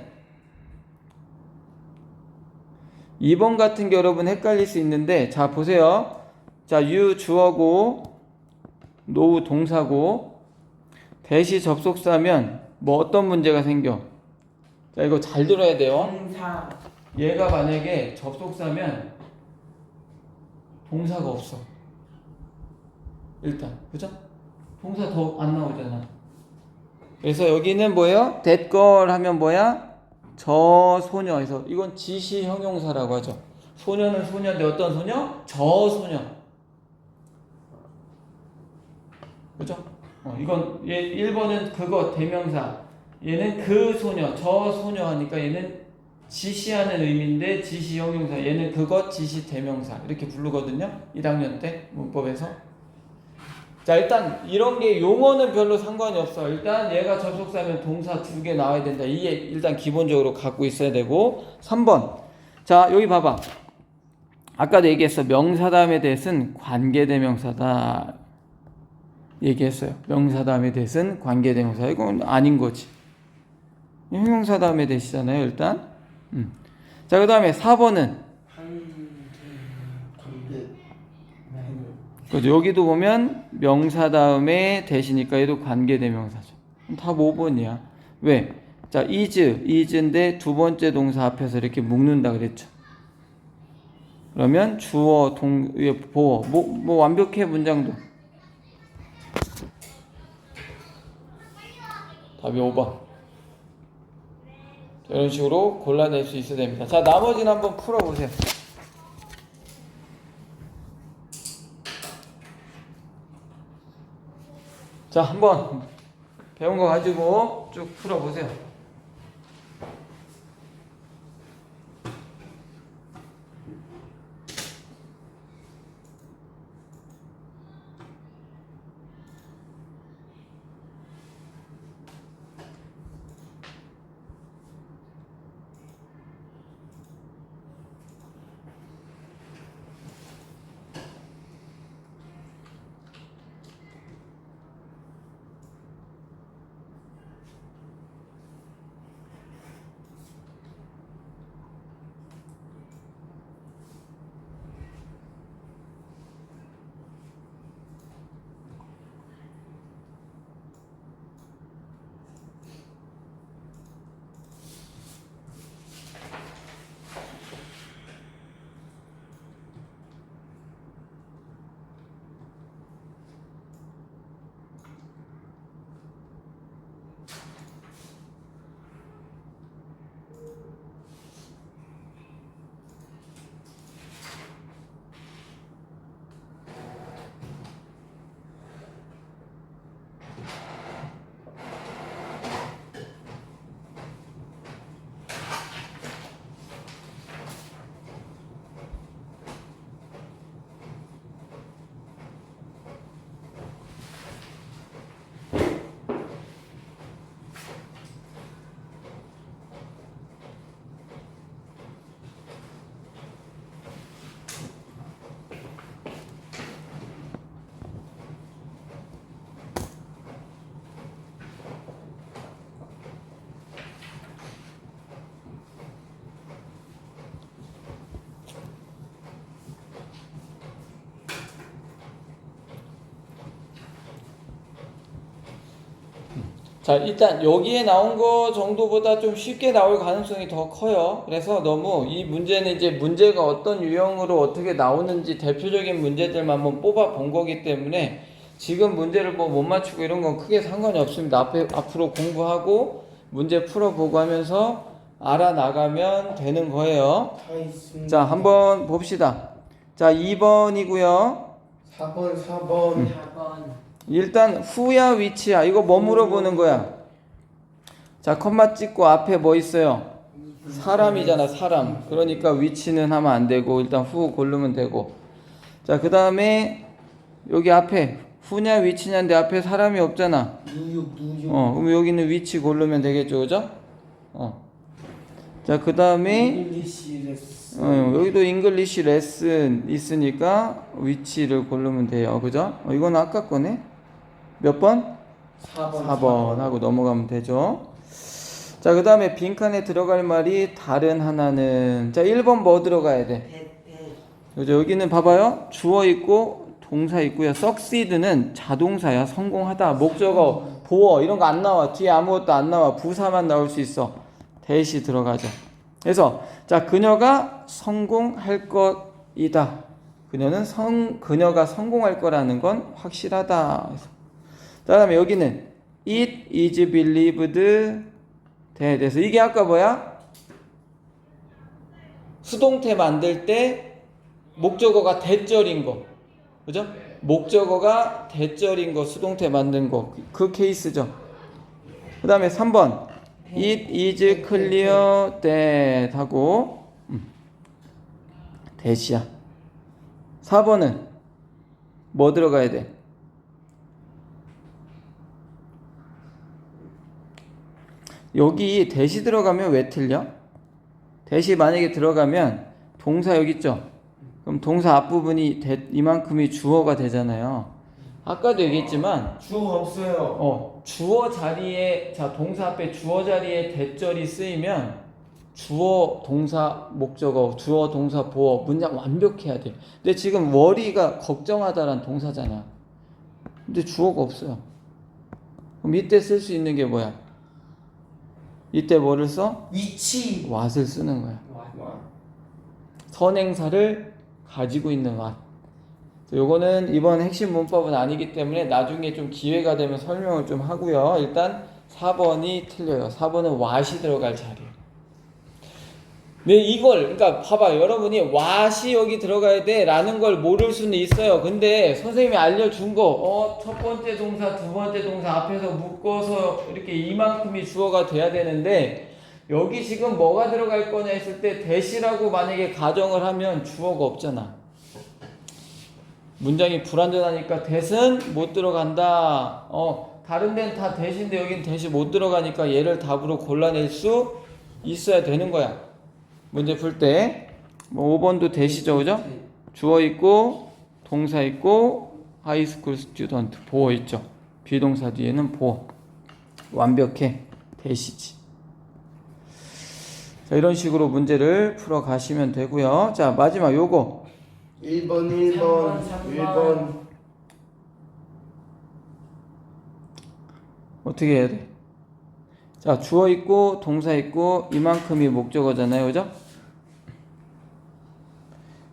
같은 게 여러분 헷갈릴 수 있는데 자, 보세요. 자, you 주어고 노우 동사고 that이 접속사면 뭐 어떤 문제가 생겨? 자, 이거 잘 들어야 돼요. 동사. 얘가 만약에 접속사면 동사가 없어. 일단 그죠? 동사 더 안 나오잖아. 그래서 여기는 뭐예요? that girl 하면 뭐야? 저 소녀에서 이건 지시 형용사라고 하죠. 소녀는 소녀인데 어떤 소녀? 저 소녀. 그죠? 이건 얘 1번은 그거 대명사. 얘는 그 소녀, 저 소녀 하니까 얘는 지시하는 의미인데 지시 형용사. 얘는 그것 지시 대명사. 이렇게 부르거든요. 1학년 때 문법에서. 자, 일단 이런 게 용어는 별로 상관이 없어. 일단 얘가 접속사면 동사 2개 나와야 된다. 이게 일단 기본적으로 갖고 있어야 되고. 3번. 자, 여기 봐봐. 아까도 얘기했어. 명사 다음에 that은 관계대명사다. 얘기했어요. 명사 다음에 that은 관계대명사. 이건 아닌 거지. 형용사 다음에 that이잖아요, 일단. 자, 그 다음에 4번은 관계 그죠? 여기도 보면 명사 다음에 that이니까 얘도 관계대명사죠. 다 5번이야. 왜? 자, is인데 두 번째 동사 앞에서 이렇게 묶는다 그랬죠. 그러면 주어, 보어, 뭐 완벽해 문장도. 답이 5번. 이런 식으로 골라낼 수 있어야 됩니다. 자, 나머지는 한번 풀어보세요. 자, 한번 배운 거 가지고 쭉 풀어보세요. 자, 일단 여기에 나온 거 정도보다 좀 쉽게 나올 가능성이 더 커요. 그래서 너무 이 문제는 이제 문제가 어떤 유형으로 어떻게 나오는지 대표적인 문제들만 한번 뽑아 본 거기 때문에 지금 문제를 뭐 못 맞추고 이런 건 크게 상관이 없습니다. 앞으로 공부하고 문제 풀어보고 하면서 알아나가면 되는 거예요. 다 있습니다. 자, 한번 봅시다. 자, 2번이고요. 4번 4번. 일단 후야 위치야. 이거 뭐 물어보는 거야? 자, 컴마 찍고 앞에 뭐 있어요? 사람이잖아, 사람. 그러니까 위치는 하면 안 되고 일단 후 고르면 되고. 자, 그 다음에 여기 앞에 후냐 위치냐인데 앞에 사람이 없잖아. 뉴욕 그럼 여기는 위치 고르면 되겠죠, 그죠? 자, 그 다음에 잉글리시 레슨. 여기도 잉글리시 레슨 있으니까 위치를 고르면 돼요, 그죠? 이건 아까 거네. 몇 번? 4번 하고 넘어가면 되죠. 자, 그 다음에 빈칸에 들어갈 말이 다른 하나는. 자, 1번 뭐 들어가야 돼? 그죠? 여기는 봐봐요. 주어 있고 동사 있고요. succeed는 자동사야. 성공하다. 목적어, 보어 이런 거 안 나와. 뒤에 아무것도 안 나와. 부사만 나올 수 있어. 대시 들어가죠. 그래서 자, 그녀가 성공할 것이다. 그녀가 성공할 거라는 건 확실하다. 그 다음에 여기는 it is believed 돼서 이게 아까 뭐야? 수동태 만들 때 목적어가 대절인 거, 그죠? 목적어가 대절인 거, 수동태 만든 거, 그 케이스죠. 그 다음에 3번 it is clear that 하고 대시야. 4번은 뭐 들어가야 돼? 여기 대시 들어가면 왜 틀려? 대시 만약에 들어가면 동사 여기 있죠? 그럼 동사 앞부분이 이만큼이 주어가 되잖아요. 아까도 얘기했지만 주어 없어요. 주어 자리에, 자, 동사 앞에 주어 자리에 대절이 쓰이면 주어, 동사, 목적어, 주어, 동사, 보어 문장 완벽해야 돼. 근데 지금 worry가 걱정하다란 동사잖아. 근데 주어가 없어요. 그럼 이때 쓸 수 있는 게 뭐야? 이때 뭐를 써? 위치. what을 쓰는 거야. 와. 선행사를 가지고 있는 what. 요거는 이번 핵심 문법은 아니기 때문에 나중에 좀 기회가 되면 설명을 좀 하고요. 일단 4번이 틀려요. 4번은 what이 들어갈 자리예요. 네, 그러니까 봐봐. 여러분이 what이 여기 들어가야 돼 라는 걸 모를 수는 있어요. 근데 선생님이 알려준 거, 첫 번째 동사, 두 번째 동사 앞에서 묶어서 이렇게 이만큼이 주어가 돼야 되는데, 여기 지금 뭐가 들어갈 거냐 했을 때 대시라고 만약에 가정을 하면 주어가 없잖아. 문장이 불완전하니까 대신 못 들어간다. 다른 데는 다 대신데 여긴 대시 못 들어가니까 얘를 답으로 골라낼 수 있어야 되는 거야. 문제 풀 때. 뭐 5번도 대시죠, 그죠? 주어 있고 동사 있고 하이스쿨 스튜던트 보어 있죠. 비동사 뒤에는 보어. 완벽해. 대시지. 자, 이런 식으로 문제를 풀어 가시면 되고요. 자, 마지막 요거 1번 1번 어떻게 해야 돼? 자, 주어 있고 동사 있고 이만큼이 목적어잖아요, 그죠?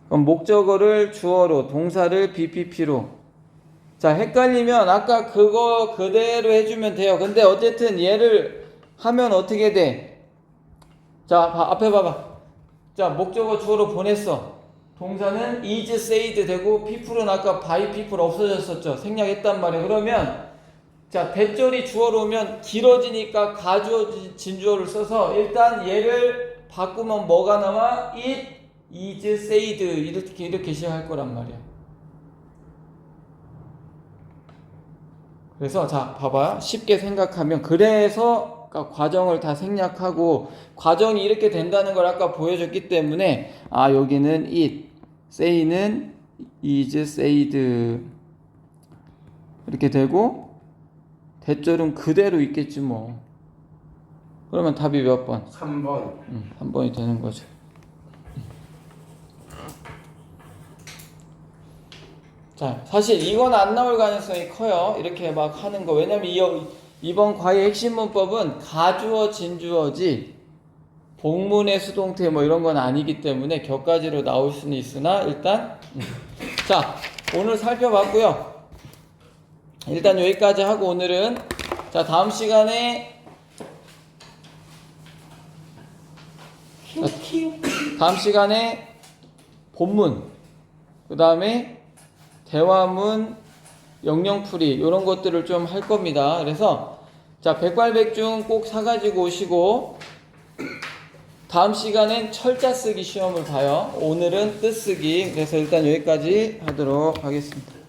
그럼 목적어를 주어로, 동사를 BPP로. 자, 헷갈리면 아까 그거 그대로 해주면 돼요. 근데 어쨌든 얘를 하면 어떻게 돼? 자, 앞에 봐봐. 자, 목적어 주어로 보냈어. 동사는 is said 되고 people은 아까 by people 없어졌었죠. 생략했단 말이에요. 그러면 자, 대절이 주어로 오면 길어지니까 가주어진 주어를 써서 일단 얘를 바꾸면 뭐가 나와? It is said 이렇게 시작할 거란 말이야. 그래서 자, 봐봐요. 쉽게 생각하면 그래서 과정을 다 생략하고 과정이 이렇게 된다는 걸 아까 보여줬기 때문에 여기는 it, say는 is said 이렇게 되고 대절은 그대로 있겠지 뭐. 그러면 답이 몇 번? 3번 3번이 되는 거죠. 자, 사실 이건 안 나올 가능성이 커요. 이렇게 막 하는 거. 왜냐면 이번 과의 핵심 문법은 가주어 진주어지 복문의 수동태 뭐 이런 건 아니기 때문에 격가지로 나올 수는 있으나 일단 자 오늘 살펴봤고요. 일단 여기까지 하고 오늘은 자 다음 시간에 본문 그 다음에 대화문 영영풀이 이런 것들을 좀 할 겁니다. 그래서 자 백발백중 꼭 사가지고 오시고 다음 시간엔 철자 쓰기 시험을 봐요. 오늘은 뜻쓰기. 그래서 일단 여기까지 하도록 하겠습니다.